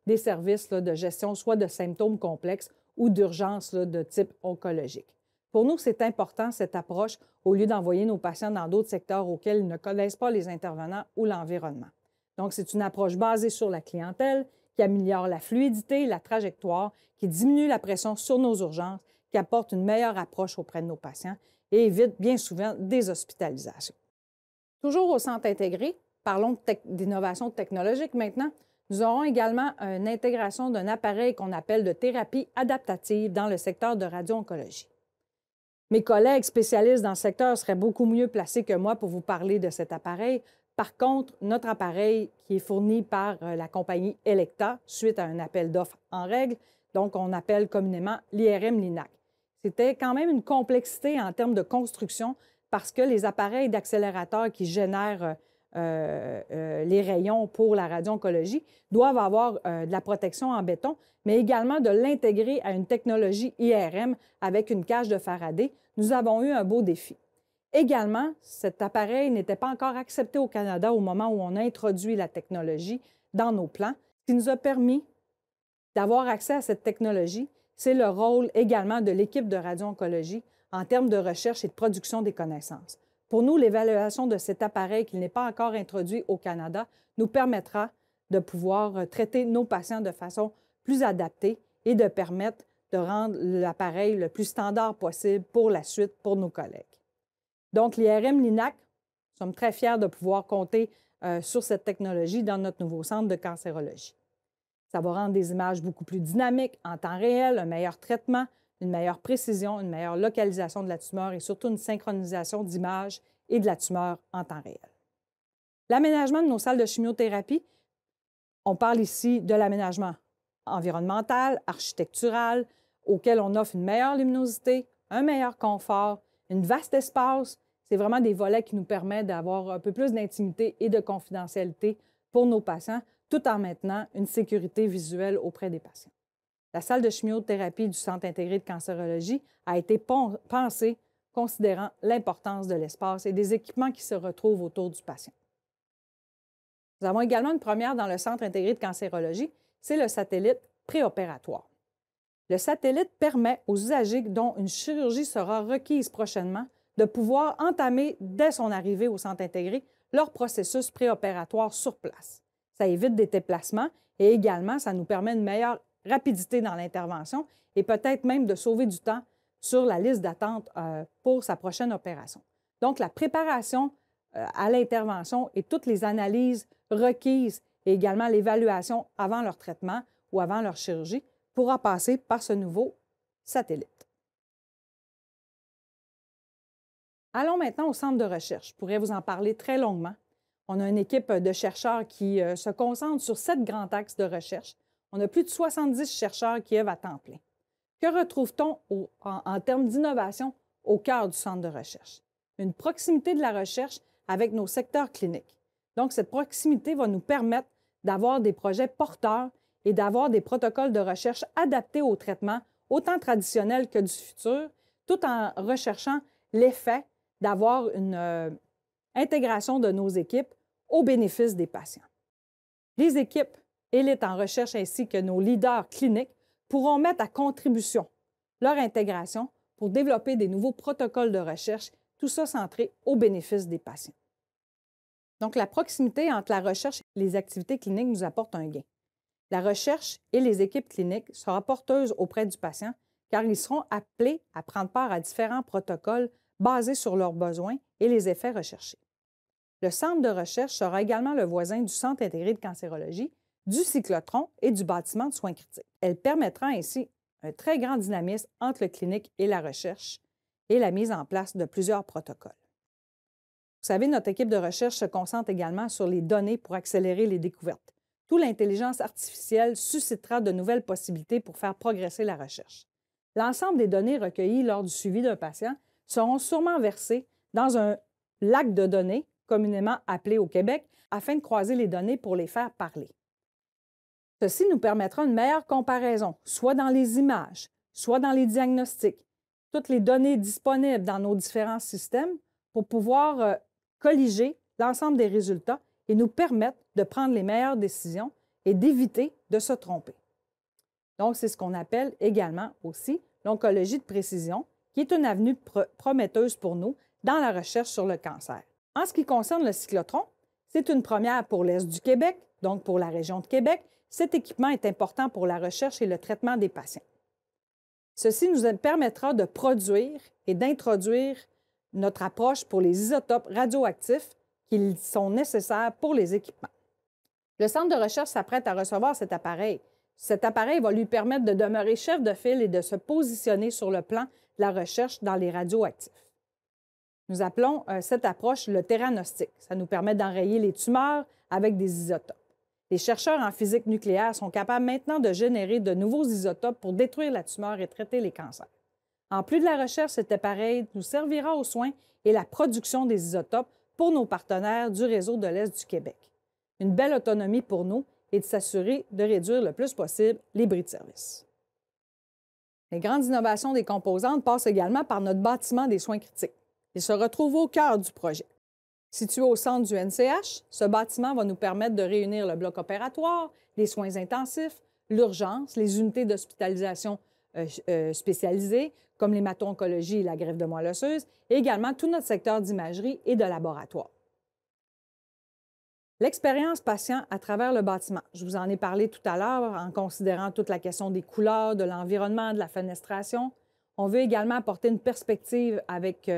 des services de gestion, soit de symptômes complexes ou d'urgence de type oncologique. Pour nous, c'est important, cette approche, au lieu d'envoyer nos patients dans d'autres secteurs auxquels ils ne connaissent pas les intervenants ou l'environnement. Donc, c'est une approche basée sur la clientèle, qui améliore la fluidité, la trajectoire, qui diminue la pression sur nos urgences, qui apporte une meilleure approche auprès de nos patients et évite bien souvent des hospitalisations. Toujours au centre intégré, parlons d'innovation technologique maintenant, nous aurons également une intégration d'un appareil qu'on appelle de thérapie adaptative dans le secteur de radio-oncologie. Mes collègues spécialistes dans le secteur seraient beaucoup mieux placés que moi pour vous parler de cet appareil. Par contre, notre appareil qui est fourni par la compagnie Elekta suite à un appel d'offres en règle, donc on appelle communément l'IRM-LINAC. C'était quand même une complexité en termes de construction parce que les appareils d'accélérateur qui génèrent les rayons pour la radio-oncologie doivent avoir de la protection en béton, mais également de l'intégrer à une technologie IRM avec une cage de Faraday. Nous avons eu un beau défi. Également, cet appareil n'était pas encore accepté au Canada au moment où on a introduit la technologie dans nos plans. Ce qui nous a permis d'avoir accès à cette technologie, c'est le rôle également de l'équipe de radio-oncologie en termes de recherche et de production des connaissances. Pour nous, l'évaluation de cet appareil qui n'est pas encore introduit au Canada nous permettra de pouvoir traiter nos patients de façon plus adaptée et de permettre de rendre l'appareil le plus standard possible pour la suite pour nos collègues. Donc, l'IRM-LINAC, nous sommes très fiers de pouvoir compter sur cette technologie dans notre nouveau centre de cancérologie. Ça va rendre des images beaucoup plus dynamiques, en temps réel, un meilleur traitement, une meilleure précision, une meilleure localisation de la tumeur et surtout une synchronisation d'images et de la tumeur en temps réel. L'aménagement de nos salles de chimiothérapie, on parle ici de l'aménagement environnemental, architectural, auquel on offre une meilleure luminosité, un meilleur confort, une vaste espace. C'est vraiment des volets qui nous permettent d'avoir un peu plus d'intimité et de confidentialité pour nos patients, tout en maintenant une sécurité visuelle auprès des patients. La salle de chimiothérapie du Centre intégré de cancérologie a été pensée considérant l'importance de l'espace et des équipements qui se retrouvent autour du patient. Nous avons également une première dans le Centre intégré de cancérologie, c'est le satellite préopératoire. Le satellite permet aux usagers dont une chirurgie sera requise prochainement de pouvoir entamer, dès son arrivée au centre intégré, leur processus préopératoire sur place. Ça évite des déplacements et également, ça nous permet une meilleure rapidité dans l'intervention et peut-être même de sauver du temps sur la liste d'attente pour sa prochaine opération. Donc, la préparation à l'intervention et toutes les analyses requises et également l'évaluation avant leur traitement ou avant leur chirurgie pourra passer par ce nouveau satellite. Allons maintenant au centre de recherche. Je pourrais vous en parler très longuement. On a une équipe de chercheurs qui se concentre sur 7 grands axes de recherche. On a plus de 70 chercheurs qui œuvrent à temps plein. Que retrouve-t-on en termes d'innovation au cœur du centre de recherche? Une proximité de la recherche avec nos secteurs cliniques. Donc, cette proximité va nous permettre d'avoir des projets porteurs et d'avoir des protocoles de recherche adaptés au traitement, autant traditionnel que du futur, tout en recherchant l'effet d'avoir une intégration de nos équipes au bénéfice des patients. Les équipes élites en recherche ainsi que nos leaders cliniques pourront mettre à contribution leur intégration pour développer des nouveaux protocoles de recherche, tout ça centré au bénéfice des patients. Donc, la proximité entre la recherche et les activités cliniques nous apporte un gain. La recherche et les équipes cliniques seront porteuses auprès du patient car ils seront appelés à prendre part à différents protocoles basés sur leurs besoins et les effets recherchés. Le centre de recherche sera également le voisin du Centre intégré de cancérologie, du cyclotron et du bâtiment de soins critiques. Elle permettra ainsi un très grand dynamisme entre le clinique et la recherche et la mise en place de plusieurs protocoles. Vous savez, notre équipe de recherche se concentre également sur les données pour accélérer les découvertes. Toute l'intelligence artificielle suscitera de nouvelles possibilités pour faire progresser la recherche. L'ensemble des données recueillies lors du suivi d'un patient seront sûrement versées dans un lac de données, communément appelé au Québec, afin de croiser les données pour les faire parler. Ceci nous permettra une meilleure comparaison, soit dans les images, soit dans les diagnostics, toutes les données disponibles dans nos différents systèmes pour pouvoir colliger l'ensemble des résultats et nous permettre de prendre les meilleures décisions et d'éviter de se tromper. Donc, c'est ce qu'on appelle également aussi l'oncologie de précision, qui est une avenue prometteuse pour nous dans la recherche sur le cancer. En ce qui concerne le cyclotron, c'est une première pour l'Est du Québec, donc pour la région de Québec. Cet équipement est important pour la recherche et le traitement des patients. Ceci nous permettra de produire et d'introduire notre approche pour les isotopes radioactifs qui sont nécessaires pour les équipements. Le centre de recherche s'apprête à recevoir cet appareil. Cet appareil va lui permettre de demeurer chef de file et de se positionner sur le plan de la recherche dans les radioactifs. Nous appelons cette approche le theranostic. Ça nous permet d'enrayer les tumeurs avec des isotopes. Les chercheurs en physique nucléaire sont capables maintenant de générer de nouveaux isotopes pour détruire la tumeur et traiter les cancers. En plus de la recherche, cet appareil nous servira aux soins et la production des isotopes pour nos partenaires du réseau de l'Est du Québec. Une belle autonomie pour nous et de s'assurer de réduire le plus possible les bris de service. Les grandes innovations des composantes passent également par notre bâtiment des soins critiques. Il se retrouve au cœur du projet. Situé au centre du NCH, ce bâtiment va nous permettre de réunir le bloc opératoire, les soins intensifs, l'urgence, les unités d'hospitalisation spécialisées, comme l'hémato-oncologie et la greffe de moelle osseuse, et également tout notre secteur d'imagerie et de laboratoire. L'expérience patient à travers le bâtiment. Je vous en ai parlé tout à l'heure en considérant toute la question des couleurs, de l'environnement, de la fenestration. On veut également apporter une perspective avec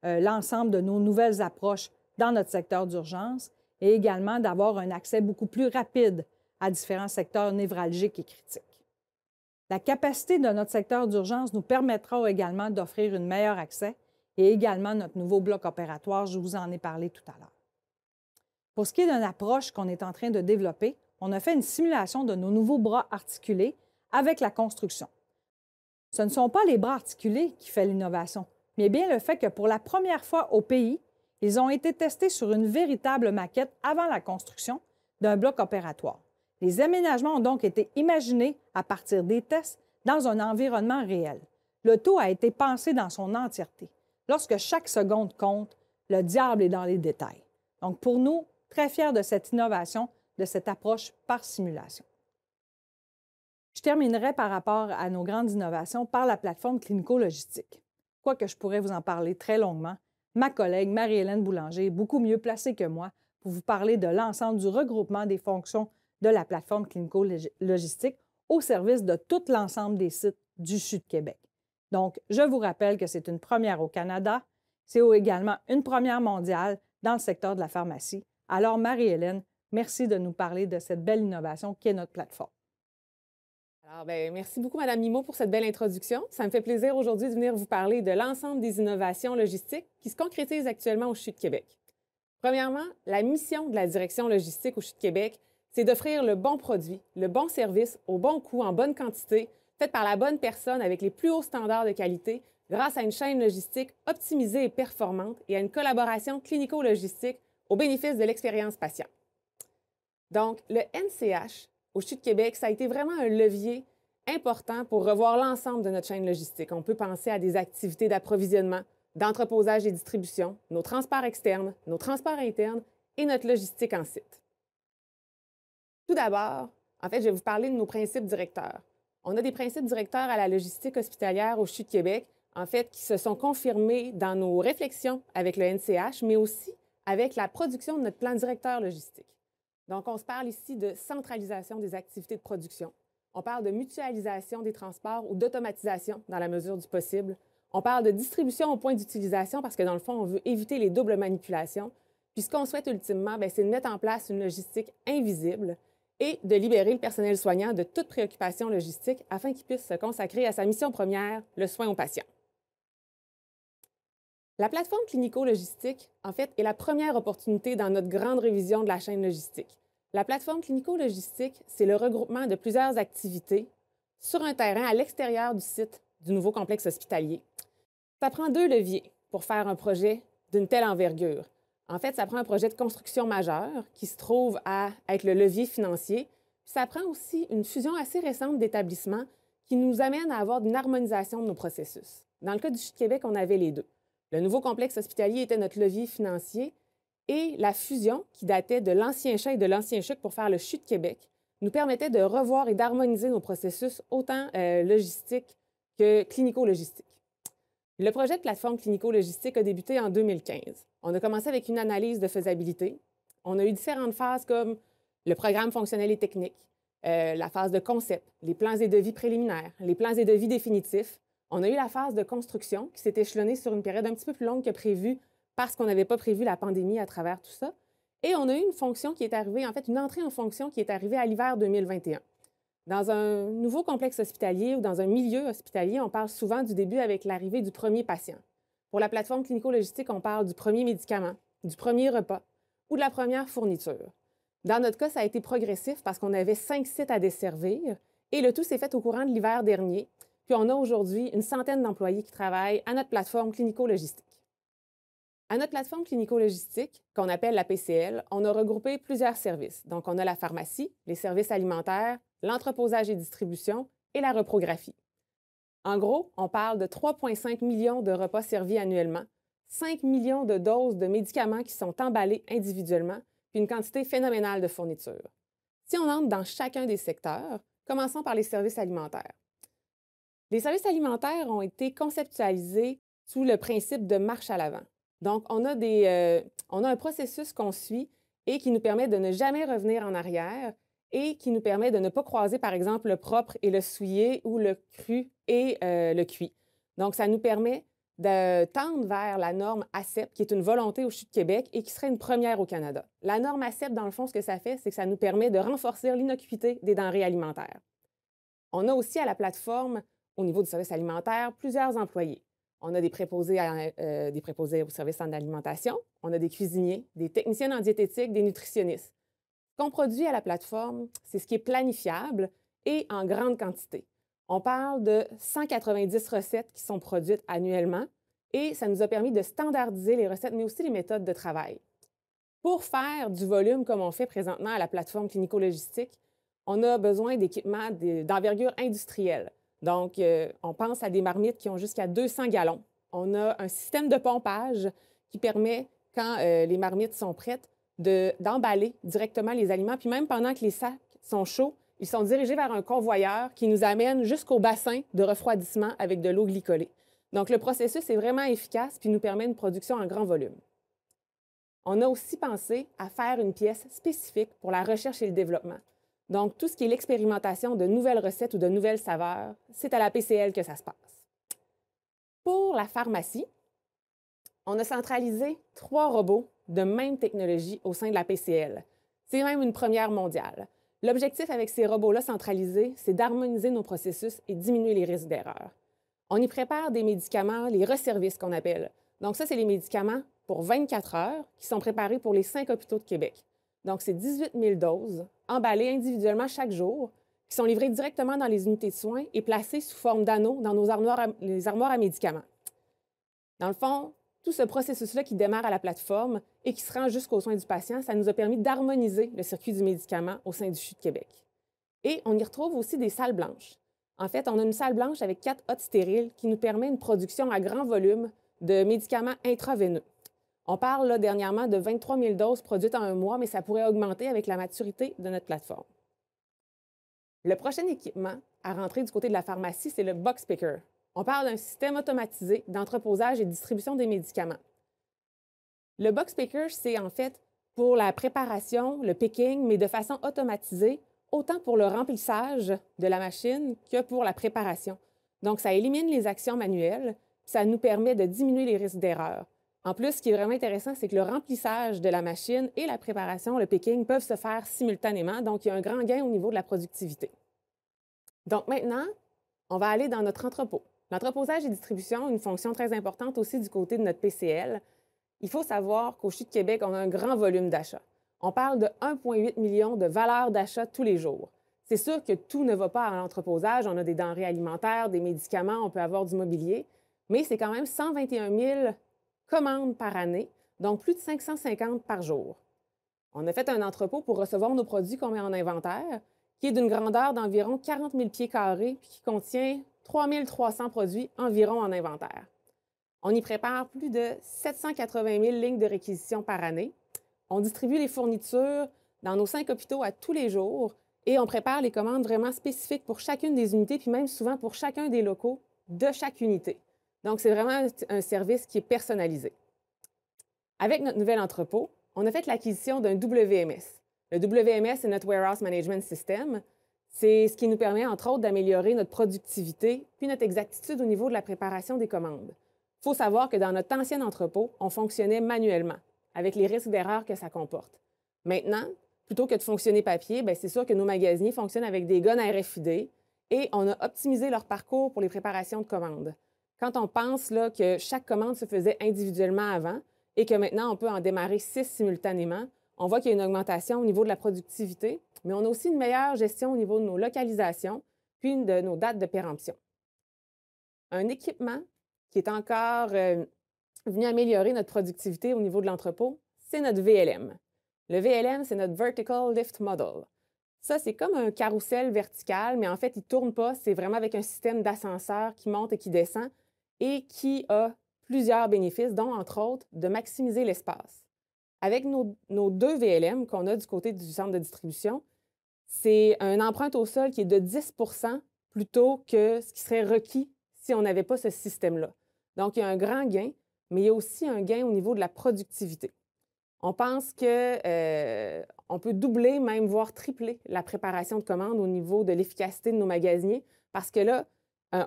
l'ensemble de nos nouvelles approches dans notre secteur d'urgence et également d'avoir un accès beaucoup plus rapide à différents secteurs névralgiques et critiques. La capacité de notre secteur d'urgence nous permettra également d'offrir un meilleur accès et également notre nouveau bloc opératoire, je vous en ai parlé tout à l'heure. Pour ce qui est d'une approche qu'on est en train de développer, on a fait une simulation de nos nouveaux bras articulés avec la construction. Ce ne sont pas les bras articulés qui font l'innovation, mais bien le fait que pour la première fois au pays, ils ont été testés sur une véritable maquette avant la construction d'un bloc opératoire. Les aménagements ont donc été imaginés à partir des tests dans un environnement réel. Le tout a été pensé dans son entièreté. Lorsque chaque seconde compte, le diable est dans les détails. Donc pour nous, très fiers de cette innovation, de cette approche par simulation. Je terminerai par rapport à nos grandes innovations par la plateforme clinico-logistique. Quoique je pourrais vous en parler très longuement, ma collègue Marie-Hélène Boulanger est beaucoup mieux placée que moi pour vous parler de l'ensemble du regroupement des fonctions de la plateforme clinico-logistique au service de tout l'ensemble des sites du CHU de Québec. Donc, je vous rappelle que c'est une première au Canada, c'est également une première mondiale dans le secteur de la pharmacie. Alors, Marie-Hélène, merci de nous parler de cette belle innovation qui est notre plateforme. Alors, merci beaucoup, Mme Mimo, pour cette belle introduction. Ça me fait plaisir aujourd'hui de venir vous parler de l'ensemble des innovations logistiques qui se concrétisent actuellement au CHU de Québec. Premièrement, la mission de la direction logistique au CHU de Québec, c'est d'offrir le bon produit, le bon service, au bon coût, en bonne quantité, fait par la bonne personne avec les plus hauts standards de qualité, grâce à une chaîne logistique optimisée et performante et à une collaboration clinico-logistique au bénéfice de l'expérience patient. Donc, le NCH au CHU de Québec, ça a été vraiment un levier important pour revoir l'ensemble de notre chaîne logistique. On peut penser à des activités d'approvisionnement, d'entreposage et distribution, nos transports externes, nos transports internes et notre logistique en site. Tout d'abord, en fait, je vais vous parler de nos principes directeurs. On a des principes directeurs à la logistique hospitalière au CHU de Québec, en fait, qui se sont confirmés dans nos réflexions avec le NCH, mais aussi avec la production de notre plan directeur logistique. Donc, on se parle ici de centralisation des activités de production. On parle de mutualisation des transports ou d'automatisation dans la mesure du possible. On parle de distribution au point d'utilisation parce que, dans le fond, on veut éviter les doubles manipulations. Puis, ce qu'on souhaite ultimement, c'est de mettre en place une logistique invisible et de libérer le personnel soignant de toute préoccupation logistique afin qu'il puisse se consacrer à sa mission première, le soin aux patients. La plateforme clinico-logistique, en fait, est la première opportunité dans notre grande révision de la chaîne logistique. La plateforme clinico-logistique, c'est le regroupement de plusieurs activités sur un terrain à l'extérieur du site du nouveau complexe hospitalier. Ça prend deux leviers pour faire un projet d'une telle envergure. En fait, ça prend un projet de construction majeur qui se trouve à être le levier financier. Ça prend aussi une fusion assez récente d'établissements qui nous amène à avoir une harmonisation de nos processus. Dans le cas du CHU de Québec, on avait les deux. Le nouveau complexe hospitalier était notre levier financier et la fusion, qui datait de l'ancien CHA et de l'ancien CHUC pour faire le CHU de Québec, nous permettait de revoir et d'harmoniser nos processus autant logistiques que clinico-logistiques. Le projet de plateforme clinico-logistique a débuté en 2015. On a commencé avec une analyse de faisabilité. On a eu différentes phases comme le programme fonctionnel et technique, la phase de concept, les plans et devis préliminaires, les plans et devis définitifs. On a eu la phase de construction qui s'est échelonnée sur une période un petit peu plus longue que prévu parce qu'on n'avait pas prévu la pandémie à travers tout ça. Et on a eu une fonction qui est arrivée, en fait, une entrée en fonction qui est arrivée à l'hiver 2021. Dans un nouveau complexe hospitalier ou dans un milieu hospitalier, on parle souvent du début avec l'arrivée du premier patient. Pour la plateforme clinico-logistique, on parle du premier médicament, du premier repas ou de la première fourniture. Dans notre cas, ça a été progressif parce qu'on avait 5 sites à desservir et le tout s'est fait au courant de l'hiver dernier. Puis on a aujourd'hui une centaine d'employés qui travaillent à notre plateforme clinico-logistique. À notre plateforme clinico-logistique, qu'on appelle la PCL, on a regroupé plusieurs services. Donc, on a la pharmacie, les services alimentaires, l'entreposage et distribution et la reprographie. En gros, on parle de 3,5 millions de repas servis annuellement, 5 millions de doses de médicaments qui sont emballés individuellement, puis une quantité phénoménale de fournitures. Si on entre dans chacun des secteurs, commençons par les services alimentaires. Les services alimentaires ont été conceptualisés sous le principe de marche à l'avant. Donc, on a un processus qu'on suit et qui nous permet de ne jamais revenir en arrière et qui nous permet de ne pas croiser, par exemple, le propre et le souillé ou le cru et le cuit. Donc, ça nous permet de tendre vers la norme ACEP, qui est une volonté au CHU de Québec et qui serait une première au Canada. La norme ACEP, dans le fond, ce que ça fait, c'est que ça nous permet de renforcer l'innocuité des denrées alimentaires. On a aussi à la plateforme, au niveau du service alimentaire, plusieurs employés. On a des préposés au service en alimentation, on a des cuisiniers, des techniciens en diététique, des nutritionnistes. Ce qu'on produit à la plateforme, c'est ce qui est planifiable et en grande quantité. On parle de 190 recettes qui sont produites annuellement et ça nous a permis de standardiser les recettes, mais aussi les méthodes de travail. Pour faire du volume comme on fait présentement à la plateforme clinico-logistique, on a besoin d'équipements d'envergure industrielle. Donc, on pense à des marmites qui ont jusqu'à 200 gallons. On a un système de pompage qui permet, quand les marmites sont prêtes, d'emballer directement les aliments. Puis même pendant que les sacs sont chauds, ils sont dirigés vers un convoyeur qui nous amène jusqu'au bassin de refroidissement avec de l'eau glycolée. Donc, le processus est vraiment efficace puis nous permet une production en grand volume. On a aussi pensé à faire une pièce spécifique pour la recherche et le développement. Donc, tout ce qui est l'expérimentation de nouvelles recettes ou de nouvelles saveurs, c'est à la PCL que ça se passe. Pour la pharmacie, on a centralisé 3 robots de même technologie au sein de la PCL. C'est même une première mondiale. L'objectif avec ces robots-là centralisés, c'est d'harmoniser nos processus et diminuer les risques d'erreur. On y prépare des médicaments, les resservices qu'on appelle. Donc ça, c'est les médicaments pour 24 heures qui sont préparés pour les 5 hôpitaux de Québec. Donc, c'est 18 000 doses emballées individuellement chaque jour qui sont livrées directement dans les unités de soins et placées sous forme d'anneaux dans les armoires à médicaments. Dans le fond, tout ce processus-là qui démarre à la plateforme et qui se rend jusqu'aux soins du patient, ça nous a permis d'harmoniser le circuit du médicament au sein du CHU de Québec. Et on y retrouve aussi des salles blanches. En fait, on a une salle blanche avec 4 hottes stériles qui nous permet une production à grand volume de médicaments intraveineux. On parle là, dernièrement de 23 000 doses produites en un mois, mais ça pourrait augmenter avec la maturité de notre plateforme. Le prochain équipement à rentrer du côté de la pharmacie, c'est le box picker. On parle d'un système automatisé d'entreposage et de distribution des médicaments. Le box picker, c'est en fait pour la préparation, le picking, mais de façon automatisée, autant pour le remplissage de la machine que pour la préparation. Donc, ça élimine les actions manuelles, ça nous permet de diminuer les risques d'erreur. En plus, ce qui est vraiment intéressant, c'est que le remplissage de la machine et la préparation, le picking, peuvent se faire simultanément. Donc, il y a un grand gain au niveau de la productivité. Donc, maintenant, on va aller dans notre entrepôt. L'entreposage et distribution a une fonction très importante aussi du côté de notre PCL. Il faut savoir qu'au CHU de Québec, on a un grand volume d'achats. On parle de 1,8 million de valeurs d'achat tous les jours. C'est sûr que tout ne va pas à l'entreposage. On a des denrées alimentaires, des médicaments, on peut avoir du mobilier, mais c'est quand même 121 000 commandes par année, donc plus de 550 par jour. On a fait un entrepôt pour recevoir nos produits qu'on met en inventaire, qui est d'une grandeur d'environ 40 000 pieds carrés puis qui contient 3 300 produits environ en inventaire. On y prépare plus de 780 000 lignes de réquisition par année. On distribue les fournitures dans nos 5 hôpitaux à tous les jours et on prépare les commandes vraiment spécifiques pour chacune des unités, puis même souvent pour chacun des locaux de chaque unité. Donc, c'est vraiment un service qui est personnalisé. Avec notre nouvel entrepôt, on a fait l'acquisition d'un WMS. Le WMS, c'est notre Warehouse Management System. C'est ce qui nous permet, entre autres, d'améliorer notre productivité puis notre exactitude au niveau de la préparation des commandes. Il faut savoir que dans notre ancien entrepôt, on fonctionnait manuellement, avec les risques d'erreur que ça comporte. Maintenant, plutôt que de fonctionner papier, c'est sûr que nos magasiniers fonctionnent avec des guns RFID et on a optimisé leur parcours pour les préparations de commandes. Quand on pense là, que chaque commande se faisait individuellement avant et que maintenant on peut en démarrer 6 simultanément, on voit qu'il y a une augmentation au niveau de la productivité, mais on a aussi une meilleure gestion au niveau de nos localisations puis de nos dates de péremption. Un équipement qui est encore venu améliorer notre productivité au niveau de l'entrepôt, c'est notre VLM. Le VLM, c'est notre Vertical Lift Model. Ça, c'est comme un carrousel vertical, mais en fait, il ne tourne pas. C'est vraiment avec un système d'ascenseur qui monte et qui descend et qui a plusieurs bénéfices, dont, entre autres, de maximiser l'espace. Avec nos 2 VLM qu'on a du côté du centre de distribution, c'est une empreinte au sol qui est de 10 plutôt que ce qui serait requis si on n'avait pas ce système-là. Donc, il y a un grand gain, mais il y a aussi un gain au niveau de la productivité. On pense qu'on peut doubler, même voire tripler la préparation de commandes au niveau de l'efficacité de nos magasiniers parce que là,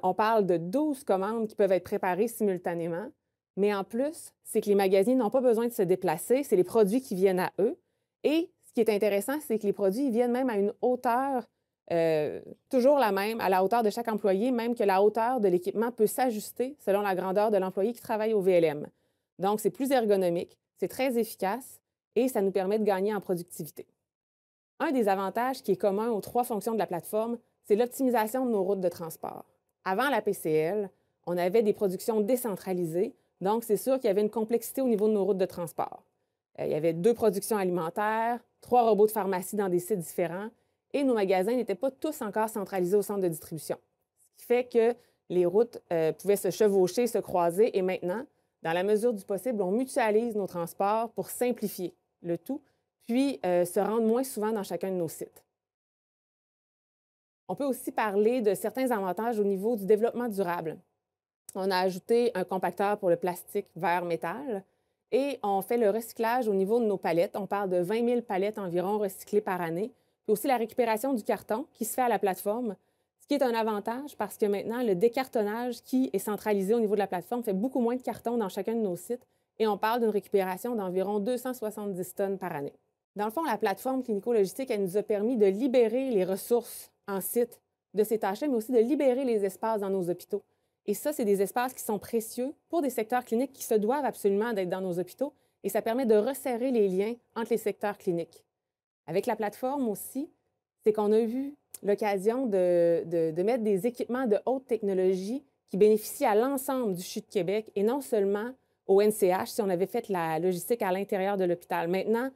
on parle de 12 commandes qui peuvent être préparées simultanément. Mais en plus, c'est que les magasiniers n'ont pas besoin de se déplacer, c'est les produits qui viennent à eux. Et ce qui est intéressant, c'est que les produits ils viennent même à une hauteur toujours la même, à la hauteur de chaque employé, même que la hauteur de l'équipement peut s'ajuster selon la grandeur de l'employé qui travaille au VLM. Donc, c'est plus ergonomique, c'est très efficace et ça nous permet de gagner en productivité. Un des avantages qui est commun aux 3 fonctions de la plateforme, c'est l'optimisation de nos routes de transport. Avant la PCL, on avait des productions décentralisées, donc c'est sûr qu'il y avait une complexité au niveau de nos routes de transport. Il y avait 2 productions alimentaires, 3 robots de pharmacie dans des sites différents et nos magasins n'étaient pas tous encore centralisés au centre de distribution. Ce qui fait que les routes pouvaient se chevaucher, se croiser et maintenant, dans la mesure du possible, on mutualise nos transports pour simplifier le tout, puis se rendre moins souvent dans chacun de nos sites. On peut aussi parler de certains avantages au niveau du développement durable. On a ajouté un compacteur pour le plastique verre-métal et on fait le recyclage au niveau de nos palettes. On parle de 20 000 palettes environ recyclées par année. Puis aussi la récupération du carton qui se fait à la plateforme, ce qui est un avantage parce que maintenant, le décartonnage qui est centralisé au niveau de la plateforme fait beaucoup moins de carton dans chacun de nos sites et on parle d'une récupération d'environ 270 tonnes par année. Dans le fond, la plateforme clinico-logistique, elle nous a permis de libérer les ressources en site de ces tâches-là, mais aussi de libérer les espaces dans nos hôpitaux. Et ça, c'est des espaces qui sont précieux pour des secteurs cliniques qui se doivent absolument d'être dans nos hôpitaux et ça permet de resserrer les liens entre les secteurs cliniques. Avec la plateforme aussi, c'est qu'on a eu l'occasion de mettre des équipements de haute technologie qui bénéficient à l'ensemble du CHU de Québec et non seulement au NCH si on avait fait la logistique à l'intérieur de l'hôpital. Maintenant,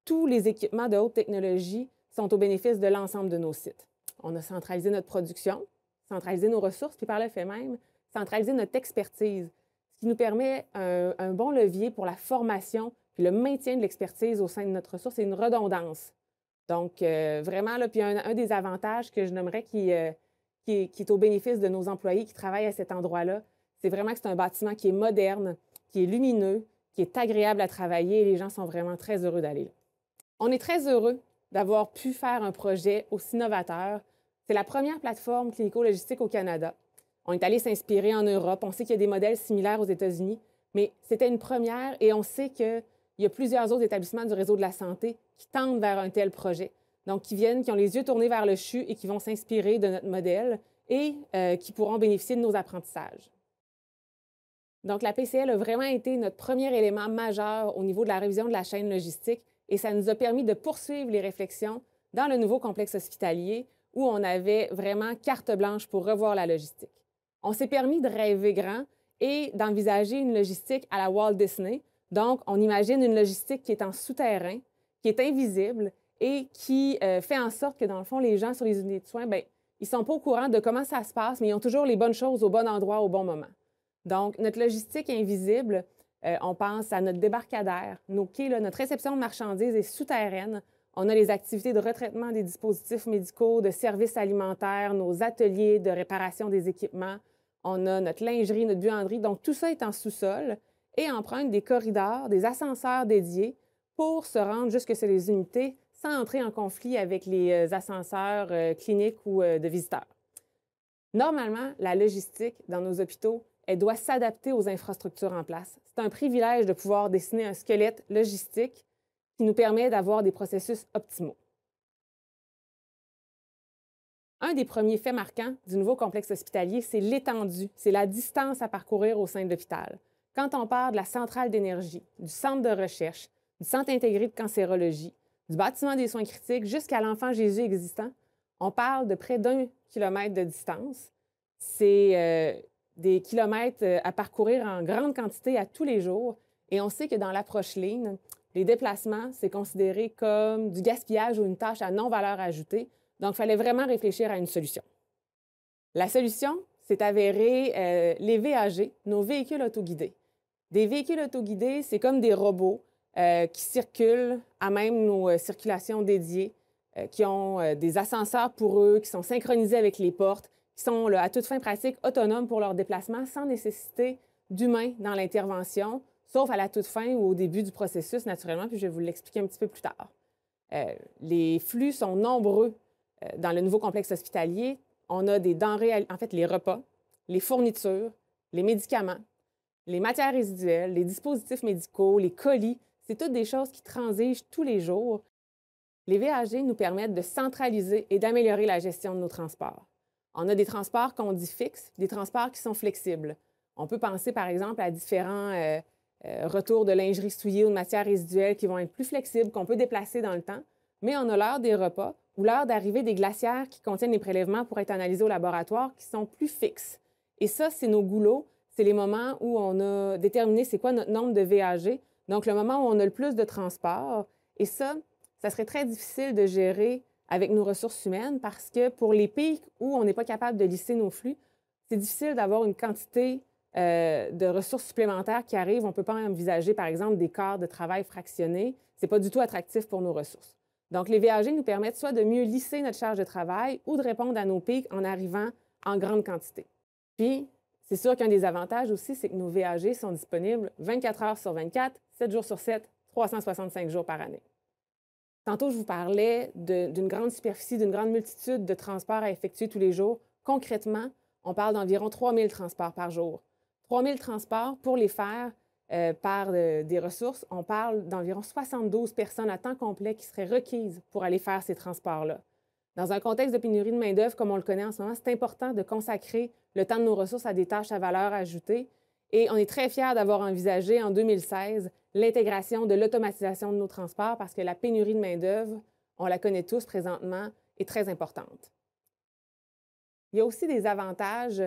tous les équipements de haute technologie sont au bénéfice de l'ensemble de nos sites. On a centralisé notre production, centralisé nos ressources, puis par le fait même, centraliser notre expertise, ce qui nous permet un bon levier pour la formation puis le maintien de l'expertise au sein de notre ressource et une redondance. Donc, vraiment, là, puis un des avantages que je nommerais qui est au bénéfice de nos employés qui travaillent à cet endroit-là, c'est vraiment que c'est un bâtiment qui est moderne, qui est lumineux, qui est agréable à travailler et les gens sont vraiment très heureux d'aller là. On est très heureux d'avoir pu faire un projet aussi novateur. C'est la première plateforme clinico-logistique au Canada. On est allé s'inspirer en Europe. On sait qu'il y a des modèles similaires aux États-Unis, mais c'était une première et on sait qu'il y a plusieurs autres établissements du réseau de la santé qui tendent vers un tel projet. Donc, qui ont les yeux tournés vers le CHU et qui vont s'inspirer de notre modèle et qui pourront bénéficier de nos apprentissages. Donc, la PCL a vraiment été notre premier élément majeur au niveau de la révision de la chaîne logistique et ça nous a permis de poursuivre les réflexions dans le nouveau complexe hospitalier où on avait vraiment carte blanche pour revoir la logistique. On s'est permis de rêver grand et d'envisager une logistique à la Walt Disney. Donc, on imagine une logistique qui est en souterrain, qui est invisible et qui fait en sorte que, dans le fond, les gens sur les unités de soins, bien, ils ne sont pas au courant de comment ça se passe, mais ils ont toujours les bonnes choses au bon endroit, au bon moment. Donc, notre logistique invisible, on pense à notre débarcadère, nos quais, là, notre réception de marchandises est souterraine. On a les activités de retraitement des dispositifs médicaux, de services alimentaires, nos ateliers de réparation des équipements. On a notre lingerie, notre buanderie. Donc, tout ça est en sous-sol et emprunte des corridors, des ascenseurs dédiés pour se rendre jusque sur les unités sans entrer en conflit avec les ascenseurs cliniques ou de visiteurs. Normalement, la logistique dans nos hôpitaux, elle doit s'adapter aux infrastructures en place. C'est un privilège de pouvoir dessiner un squelette logistique qui nous permet d'avoir des processus optimaux. Un des premiers faits marquants du nouveau complexe hospitalier, c'est l'étendue, c'est la distance à parcourir au sein de l'hôpital. Quand on part de la centrale d'énergie, du centre de recherche, du centre intégré de cancérologie, du bâtiment des soins critiques jusqu'à l'Enfant Jésus existant, on parle de près d'1 kilomètre de distance. C'est des kilomètres à parcourir en grande quantité à tous les jours. Et on sait que dans l'approche Lean, les déplacements, c'est considéré comme du gaspillage ou une tâche à non-valeur ajoutée. Donc, il fallait vraiment réfléchir à une solution. La solution, c'est avéré les VAG, nos véhicules autoguidés. Des véhicules autoguidés, c'est comme des robots qui circulent à même nos circulations dédiées, qui ont des ascenseurs pour eux, qui sont synchronisés avec les portes, qui sont à toute fin pratique autonomes pour leur déplacement sans nécessité d'humains dans l'intervention, sauf à la toute fin ou au début du processus, naturellement, puis je vais vous l'expliquer un petit peu plus tard. Les flux sont nombreux dans le nouveau complexe hospitalier. On a des denrées, en fait, les repas, les fournitures, les médicaments, les matières résiduelles, les dispositifs médicaux, les colis. C'est toutes des choses qui transigent tous les jours. Les VAG nous permettent de centraliser et d'améliorer la gestion de nos transports. On a des transports qu'on dit fixes, des transports qui sont flexibles. On peut penser, par exemple, à différents retours de lingerie souillée ou de matières résiduelles qui vont être plus flexibles, qu'on peut déplacer dans le temps, mais on a l'heure des repas ou l'heure d'arrivée des glacières qui contiennent les prélèvements pour être analysés au laboratoire qui sont plus fixes. Et ça, c'est nos goulots, c'est les moments où on a déterminé c'est quoi notre nombre de VAG, donc le moment où on a le plus de transport. Et ça serait très difficile de gérer avec nos ressources humaines parce que pour les pics où on n'est pas capable de lisser nos flux, c'est difficile d'avoir une quantité de ressources supplémentaires qui arrivent. On ne peut pas envisager, par exemple, des quarts de travail fractionnés. Ce n'est pas du tout attractif pour nos ressources. Donc, les VAG nous permettent soit de mieux lisser notre charge de travail ou de répondre à nos pics en arrivant en grande quantité. Puis, c'est sûr qu'un des avantages aussi, c'est que nos VAG sont disponibles 24 heures sur 24, 7 jours sur 7, 365 jours par année. Tantôt, je vous parlais d'une grande superficie, d'une grande multitude de transports à effectuer tous les jours. Concrètement, on parle d'environ 3000 transports par jour. 3000 transports, pour les faire par des ressources, on parle d'environ 72 personnes à temps complet qui seraient requises pour aller faire ces transports-là. Dans un contexte de pénurie de main-d'œuvre comme on le connaît en ce moment, c'est important de consacrer le temps de nos ressources à des tâches à valeur ajoutée. Et on est très fiers d'avoir envisagé en 2016 l'intégration de l'automatisation de nos transports parce que la pénurie de main-d'œuvre, on la connaît tous présentement, est très importante. Il y a aussi des avantages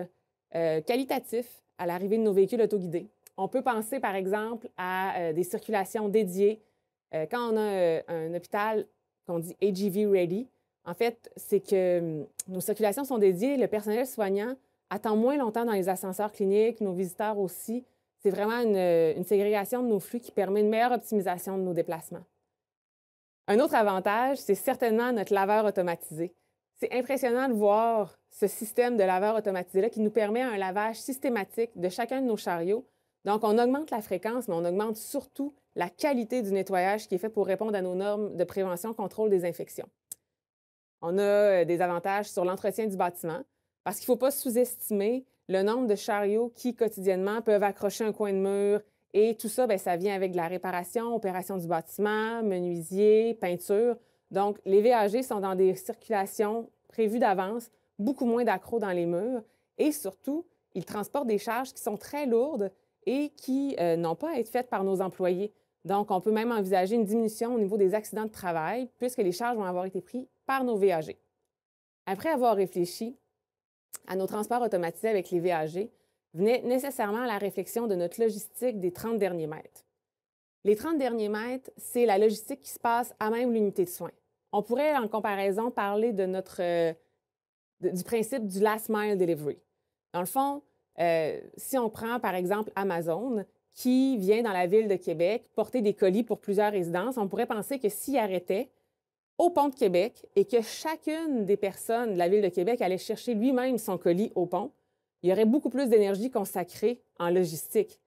qualitatifs à l'arrivée de nos véhicules autoguidés. On peut penser, par exemple, à des circulations dédiées. Quand on a un hôpital qu'on dit AGV Ready, en fait, c'est que nos circulations sont dédiées, le personnel soignant attend moins longtemps dans les ascenseurs cliniques, nos visiteurs aussi. C'est vraiment une ségrégation de nos flux qui permet une meilleure optimisation de nos déplacements. Un autre avantage, c'est certainement notre laveur automatisé. C'est impressionnant de voir ce système de laveur automatisé-là qui nous permet un lavage systématique de chacun de nos chariots. Donc, on augmente la fréquence, mais on augmente surtout la qualité du nettoyage qui est fait pour répondre à nos normes de prévention, contrôle des infections. On a des avantages sur l'entretien du bâtiment parce qu'il ne faut pas sous-estimer le nombre de chariots qui, quotidiennement, peuvent accrocher un coin de mur. Et tout ça, bien, ça vient avec de la réparation, opération du bâtiment, menuisier, peinture. Donc, les VAG sont dans des circulations prévues d'avance, beaucoup moins d'accros dans les murs. Et surtout, ils transportent des charges qui sont très lourdes et qui n'ont pas à être faites par nos employés. Donc, on peut même envisager une diminution au niveau des accidents de travail puisque les charges vont avoir été prises par nos VAG. Après avoir réfléchi à nos transports automatisés avec les VAG, venait nécessairement la réflexion de notre logistique des 30 derniers mètres. Les 30 derniers mètres, c'est la logistique qui se passe à même l'unité de soins. On pourrait, en comparaison, parler de du principe du last mile delivery. Dans le fond, si on prend, par exemple, Amazon, qui vient dans la ville de Québec porter des colis pour plusieurs résidences, on pourrait penser que s'il arrêtait au pont de Québec et que chacune des personnes de la ville de Québec allait chercher lui-même son colis au pont, il y aurait beaucoup plus d'énergie consacrée en logistique.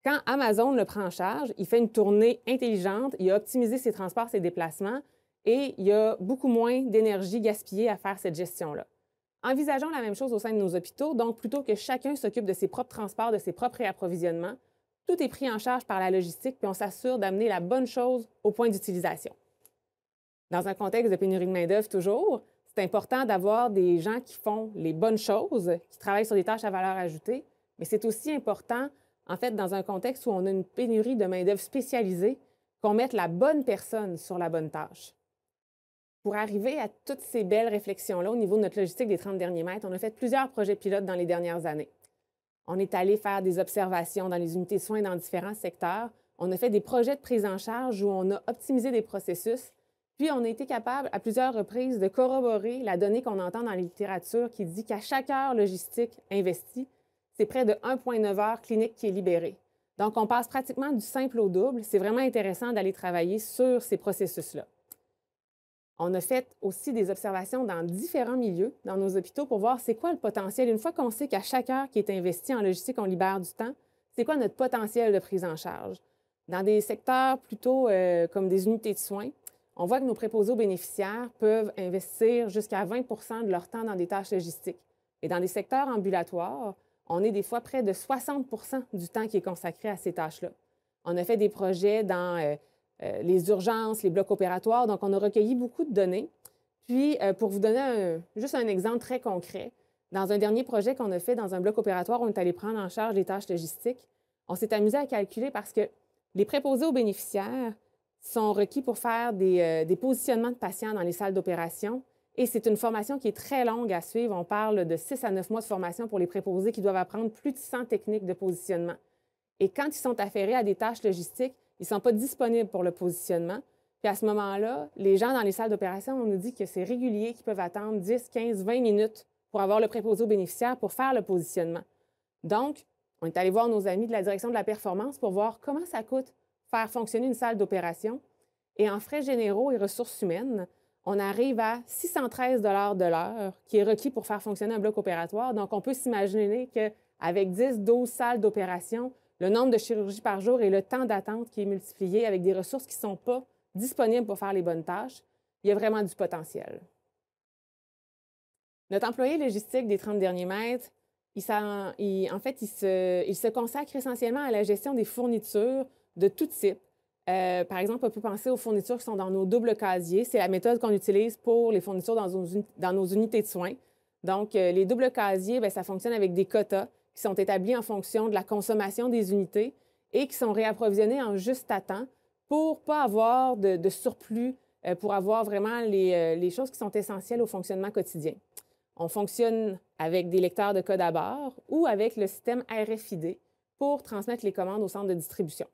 Quand Amazon le prend en charge, il fait une tournée intelligente, il a optimisé ses transports, ses déplacements, et il y a beaucoup moins d'énergie gaspillée à faire cette gestion-là. Envisageons la même chose au sein de nos hôpitaux, donc plutôt que chacun s'occupe de ses propres transports, de ses propres réapprovisionnements, tout est pris en charge par la logistique, puis on s'assure d'amener la bonne chose au point d'utilisation. Dans un contexte de pénurie de main-d'œuvre toujours, c'est important d'avoir des gens qui font les bonnes choses, qui travaillent sur des tâches à valeur ajoutée, mais c'est aussi important, en fait, dans un contexte où on a une pénurie de main-d'œuvre spécialisée, qu'on mette la bonne personne sur la bonne tâche. Pour arriver à toutes ces belles réflexions-là au niveau de notre logistique des 30 derniers mètres, on a fait plusieurs projets pilotes dans les dernières années. On est allé faire des observations dans les unités de soins dans différents secteurs. On a fait des projets de prise en charge où on a optimisé des processus. Puis, on a été capable, à plusieurs reprises, de corroborer la donnée qu'on entend dans la littérature qui dit qu'à chaque heure logistique investie, c'est près de 1,9 heures clinique qui est libérée. Donc, on passe pratiquement du simple au double. C'est vraiment intéressant d'aller travailler sur ces processus-là. On a fait aussi des observations dans différents milieux, dans nos hôpitaux, pour voir c'est quoi le potentiel. Une fois qu'on sait qu'à chaque heure qui est investie en logistique, on libère du temps, c'est quoi notre potentiel de prise en charge? Dans des secteurs plutôt comme des unités de soins, on voit que nos préposés aux bénéficiaires peuvent investir jusqu'à 20 de leur temps dans des tâches logistiques. Et dans des secteurs ambulatoires, on est des fois près de 60 du temps qui est consacré à ces tâches-là. On a fait des projets dans les urgences, les blocs opératoires. Donc, on a recueilli beaucoup de données. Puis, pour vous donner juste un exemple très concret, dans un dernier projet qu'on a fait dans un bloc opératoire, on est allé prendre en charge les tâches logistiques. On s'est amusé à calculer parce que les préposés aux bénéficiaires sont requis pour faire des positionnements de patients dans les salles d'opération. Et c'est une formation qui est très longue à suivre. On parle de 6 à 9 mois de formation pour les préposés qui doivent apprendre plus de 100 techniques de positionnement. Et quand ils sont affairés à des tâches logistiques, ils ne sont pas disponibles pour le positionnement. Puis à ce moment-là, les gens dans les salles d'opération, on nous dit que c'est régulier qu'ils peuvent attendre 10, 15, 20 minutes pour avoir le préposé aux bénéficiaires pour faire le positionnement. Donc, on est allé voir nos amis de la direction de la performance pour voir comment ça coûte faire fonctionner une salle d'opération. Et en frais généraux et ressources humaines, on arrive à 613 $ de l'heure qui est requis pour faire fonctionner un bloc opératoire. Donc, on peut s'imaginer qu'avec 10, 12 salles d'opération, le nombre de chirurgies par jour et le temps d'attente qui est multiplié avec des ressources qui ne sont pas disponibles pour faire les bonnes tâches, il y a vraiment du potentiel. Notre employé logistique des 30 derniers mètres, il se consacre essentiellement à la gestion des fournitures de tout type. Par exemple, on peut penser aux fournitures qui sont dans nos doubles casiers. C'est la méthode qu'on utilise pour les fournitures dans nos unités de soins. Donc, les doubles casiers, bien, ça fonctionne avec des quotas qui sont établis en fonction de la consommation des unités et qui sont réapprovisionnés en juste à temps pour ne pas avoir de surplus, pour avoir vraiment les choses qui sont essentielles au fonctionnement quotidien. On fonctionne avec des lecteurs de code à bord ou avec le système RFID pour transmettre les commandes au centre de distribution.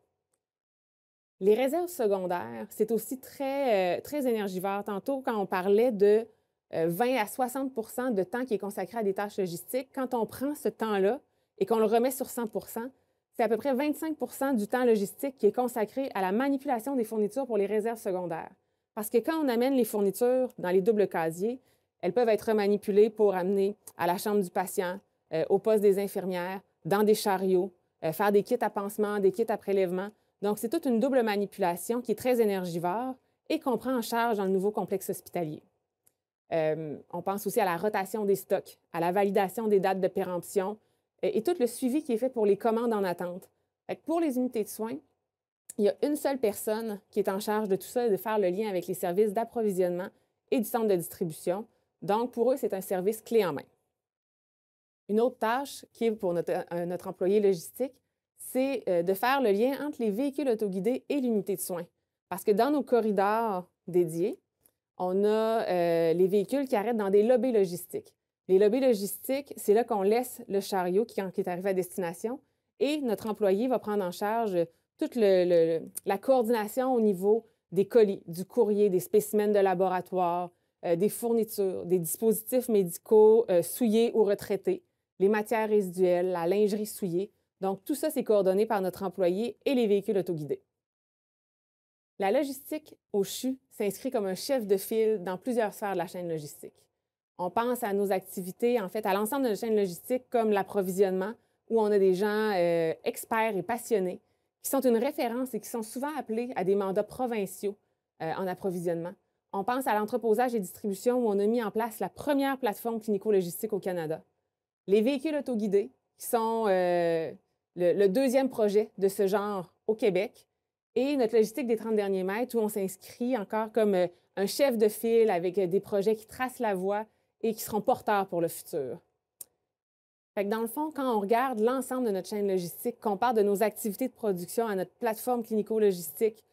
Les réserves secondaires, c'est aussi très énergivore. Tantôt, quand on parlait de 20 à 60 de temps qui est consacré à des tâches logistiques, quand on prend ce temps-là et qu'on le remet sur 100 c'est à peu près 25 du temps logistique qui est consacré à la manipulation des fournitures pour les réserves secondaires. Parce que quand on amène les fournitures dans les doubles casiers, elles peuvent être manipulées pour amener à la chambre du patient, au poste des infirmières, dans des chariots, faire des kits à pansement, des kits à prélèvement. Donc, c'est toute une double manipulation qui est très énergivore et qu'on prend en charge dans le nouveau complexe hospitalier. On pense aussi à la rotation des stocks, à la validation des dates de péremption et tout le suivi qui est fait pour les commandes en attente. Pour les unités de soins, il y a une seule personne qui est en charge de tout ça et de faire le lien avec les services d'approvisionnement et du centre de distribution. Donc, pour eux, c'est un service clé en main. Une autre tâche qui est pour notre employé logistique, c'est de faire le lien entre les véhicules autoguidés et l'unité de soins. Parce que dans nos corridors dédiés, on a les véhicules qui arrêtent dans des lobbies logistiques. Les lobbies logistiques, c'est là qu'on laisse le chariot qui est arrivé à destination et notre employé va prendre en charge toute la coordination au niveau des colis, du courrier, des spécimens de laboratoire, des fournitures, des dispositifs médicaux souillés ou retraités, les matières résiduelles, la lingerie souillée. Donc, tout ça, c'est coordonné par notre employé et les véhicules autoguidés. La logistique au CHU s'inscrit comme un chef de file dans plusieurs sphères de la chaîne logistique. On pense à nos activités, en fait, à l'ensemble de la chaîne logistique comme l'approvisionnement, où on a des gens experts et passionnés qui sont une référence et qui sont souvent appelés à des mandats provinciaux en approvisionnement. On pense à l'entreposage et distribution où on a mis en place la première plateforme clinico-logistique au Canada. Les véhicules autoguidés, qui sont le deuxième projet de ce genre au Québec, et notre logistique des 30 derniers mètres où on s'inscrit encore comme un chef de file avec des projets qui tracent la voie et qui seront porteurs pour le futur. Fait que dans le fond, quand on regarde l'ensemble de notre chaîne logistique, qu'on part de nos activités de production à notre plateforme clinico-logistique,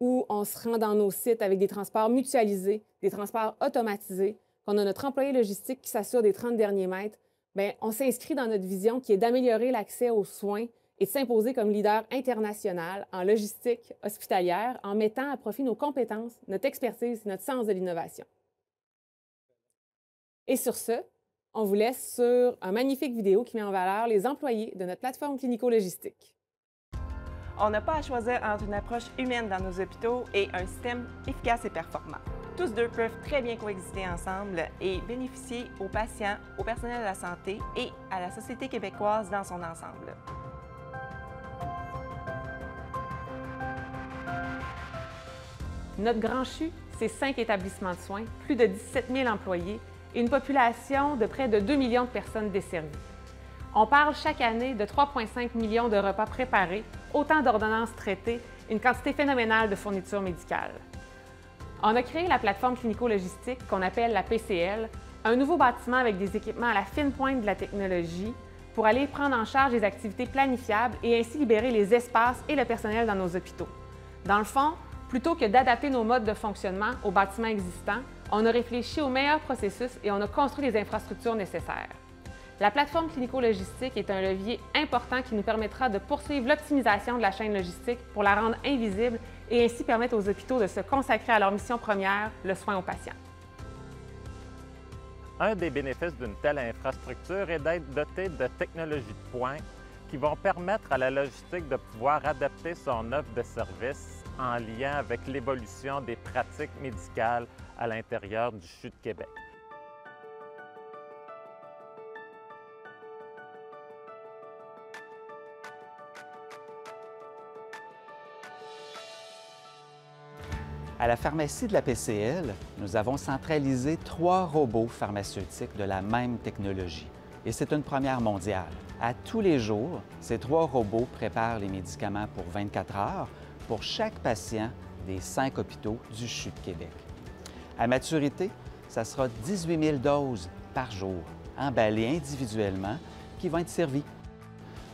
où on se rend dans nos sites avec des transports mutualisés, des transports automatisés, qu'on a notre employé logistique qui s'assure des 30 derniers mètres, bien, on s'inscrit dans notre vision qui est d'améliorer l'accès aux soins et de s'imposer comme leader international en logistique hospitalière en mettant à profit nos compétences, notre expertise et notre sens de l'innovation. Et sur ce, on vous laisse sur un magnifique vidéo qui met en valeur les employés de notre plateforme clinico-logistique. On n'a pas à choisir entre une approche humaine dans nos hôpitaux et un système efficace et performant. Tous deux peuvent très bien coexister ensemble et bénéficier aux patients, au personnel de la santé et à la société québécoise dans son ensemble. Notre Grand CHU, c'est 5 établissements de soins, plus de 17 000 employés et une population de près de 2 millions de personnes desservies. On parle chaque année de 3,5 millions de repas préparés, autant d'ordonnances traitées, une quantité phénoménale de fournitures médicales. On a créé la plateforme clinico-logistique qu'on appelle la PCL, un nouveau bâtiment avec des équipements à la fine pointe de la technologie pour aller prendre en charge des activités planifiables et ainsi libérer les espaces et le personnel dans nos hôpitaux. Dans le fond, plutôt que d'adapter nos modes de fonctionnement aux bâtiments existants, on a réfléchi aux meilleurs processus et on a construit les infrastructures nécessaires. La plateforme clinico-logistique est un levier important qui nous permettra de poursuivre l'optimisation de la chaîne logistique pour la rendre invisible et ainsi permettre aux hôpitaux de se consacrer à leur mission première, le soin aux patients. Un des bénéfices d'une telle infrastructure est d'être doté de technologies de pointe qui vont permettre à la logistique de pouvoir adapter son offre de services en lien avec l'évolution des pratiques médicales à l'intérieur du CHU de Québec. À la pharmacie de la PCL, nous avons centralisé 3 robots pharmaceutiques de la même technologie. Et c'est une première mondiale. À tous les jours, ces 3 robots préparent les médicaments pour 24 heures pour chaque patient des 5 hôpitaux du CHU de Québec. À maturité, ça sera 18 000 doses par jour, emballées individuellement, qui vont être servies.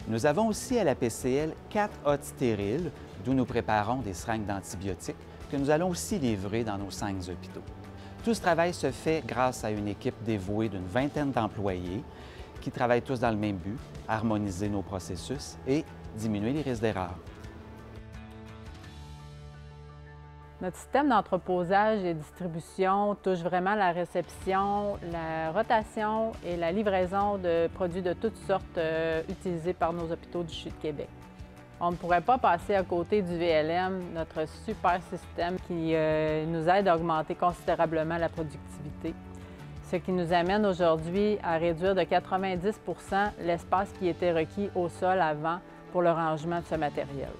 Nous avons aussi à la PCL 4 hottes stériles, d'où nous préparons des seringues d'antibiotiques que nous allons aussi livrer dans nos 5 hôpitaux. Tout ce travail se fait grâce à une équipe dévouée d'une vingtaine d'employés qui travaillent tous dans le même but, harmoniser nos processus et diminuer les risques d'erreur. Notre système d'entreposage et distribution touche vraiment la réception, la rotation et la livraison de produits de toutes sortes utilisés par nos hôpitaux du CHU de Québec. On ne pourrait pas passer à côté du VLM, notre super système qui nous aide à augmenter considérablement la productivité, ce qui nous amène aujourd'hui à réduire de 90 % l'espace qui était requis au sol avant pour le rangement de ce matériel.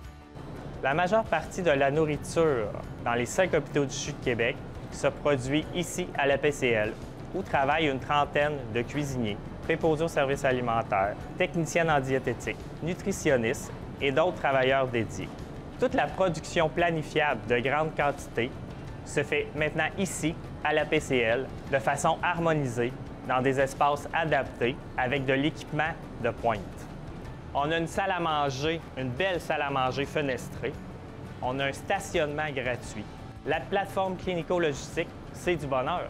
La majeure partie de la nourriture dans les 5 hôpitaux du CHU de Québec se produit ici à la PCL, où travaillent une trentaine de cuisiniers, préposés aux services alimentaires, techniciennes en diététique, nutritionnistes et d'autres travailleurs dédiés. Toute la production planifiable de grande quantité se fait maintenant ici, à la PCL, de façon harmonisée, dans des espaces adaptés, avec de l'équipement de pointe. On a une salle à manger, une belle salle à manger fenestrée. On a un stationnement gratuit. La plateforme clinico-logistique, c'est du bonheur.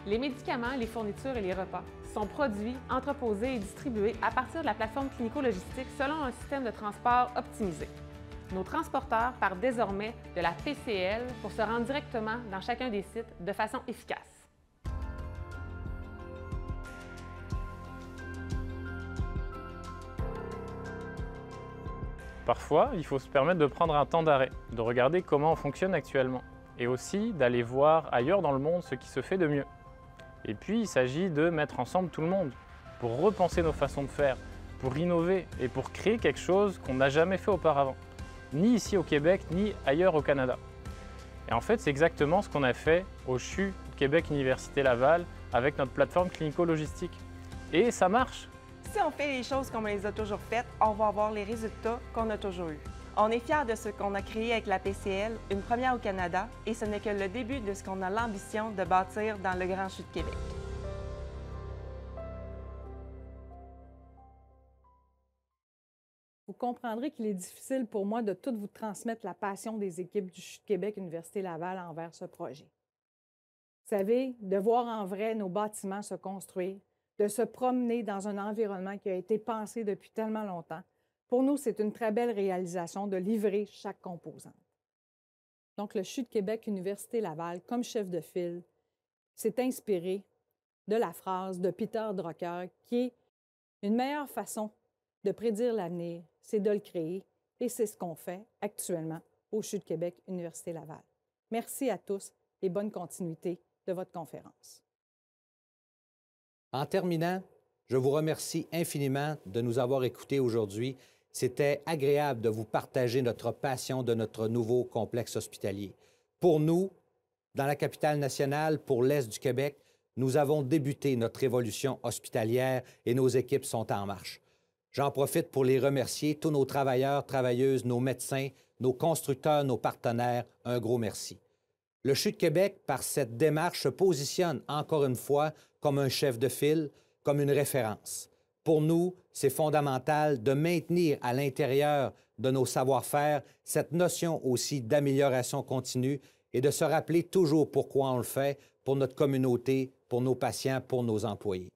Les médicaments, les fournitures et les repas sont produits, entreposés et distribués à partir de la plateforme clinico-logistique selon un système de transport optimisé. nos transporteurs partent désormais de la PCL pour se rendre directement dans chacun des sites de façon efficace. Parfois, il faut se permettre de prendre un temps d'arrêt, de regarder comment on fonctionne actuellement, et aussi d'aller voir ailleurs dans le monde ce qui se fait de mieux. Et puis, il s'agit de mettre ensemble tout le monde, pour repenser nos façons de faire, pour innover et pour créer quelque chose qu'on n'a jamais fait auparavant, ni ici au Québec, ni ailleurs au Canada. Et en fait, c'est exactement ce qu'on a fait au CHU Québec Université Laval avec notre plateforme clinico-logistique. Et ça marche! Si on fait les choses comme on les a toujours faites, on va avoir les résultats qu'on a toujours eus. On est fiers de ce qu'on a créé avec la PCL, une première au Canada, et ce n'est que le début de ce qu'on a l'ambition de bâtir dans le Grand CHU de Québec. Vous comprendrez qu'il est difficile pour moi de tout vous transmettre la passion des équipes du CHU de Québec Université Laval envers ce projet. Vous savez, de voir en vrai nos bâtiments se construire, de se promener dans un environnement qui a été pensé depuis tellement longtemps, pour nous, c'est une très belle réalisation de livrer chaque composante. Donc, le CHU de Québec Université Laval, comme chef de file, s'est inspiré de la phrase de Peter Drucker qui est « Une meilleure façon de prédire l'avenir, c'est de le créer », et c'est ce qu'on fait actuellement au CHU de Québec Université Laval. Merci à tous et bonne continuité de votre conférence. En terminant, je vous remercie infiniment de nous avoir écoutés aujourd'hui. C'était agréable de vous partager notre passion de notre nouveau complexe hospitalier. Pour nous, dans la capitale nationale, pour l'Est du Québec, nous avons débuté notre révolution hospitalière et nos équipes sont en marche. J'en profite pour les remercier, tous nos travailleurs, travailleuses, nos médecins, nos constructeurs, nos partenaires, un gros merci. Le CHU de Québec, par cette démarche, se positionne encore une fois comme un chef de file, comme une référence. Pour nous, c'est fondamental de maintenir à l'intérieur de nos savoir-faire cette notion aussi d'amélioration continue et de se rappeler toujours pourquoi on le fait, pour notre communauté, pour nos patients, pour nos employés.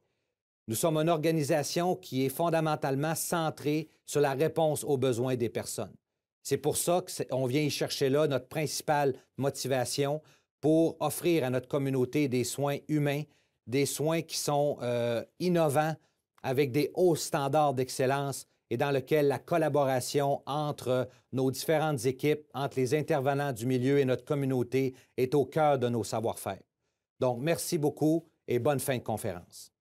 Nous sommes une organisation qui est fondamentalement centrée sur la réponse aux besoins des personnes. C'est pour ça qu'on vient y chercher là notre principale motivation pour offrir à notre communauté des soins humains, des soins qui sont innovants, avec des hauts standards d'excellence et dans lequel la collaboration entre nos différentes équipes, entre les intervenants du milieu et notre communauté est au cœur de nos savoir-faire. Donc, merci beaucoup et bonne fin de conférence.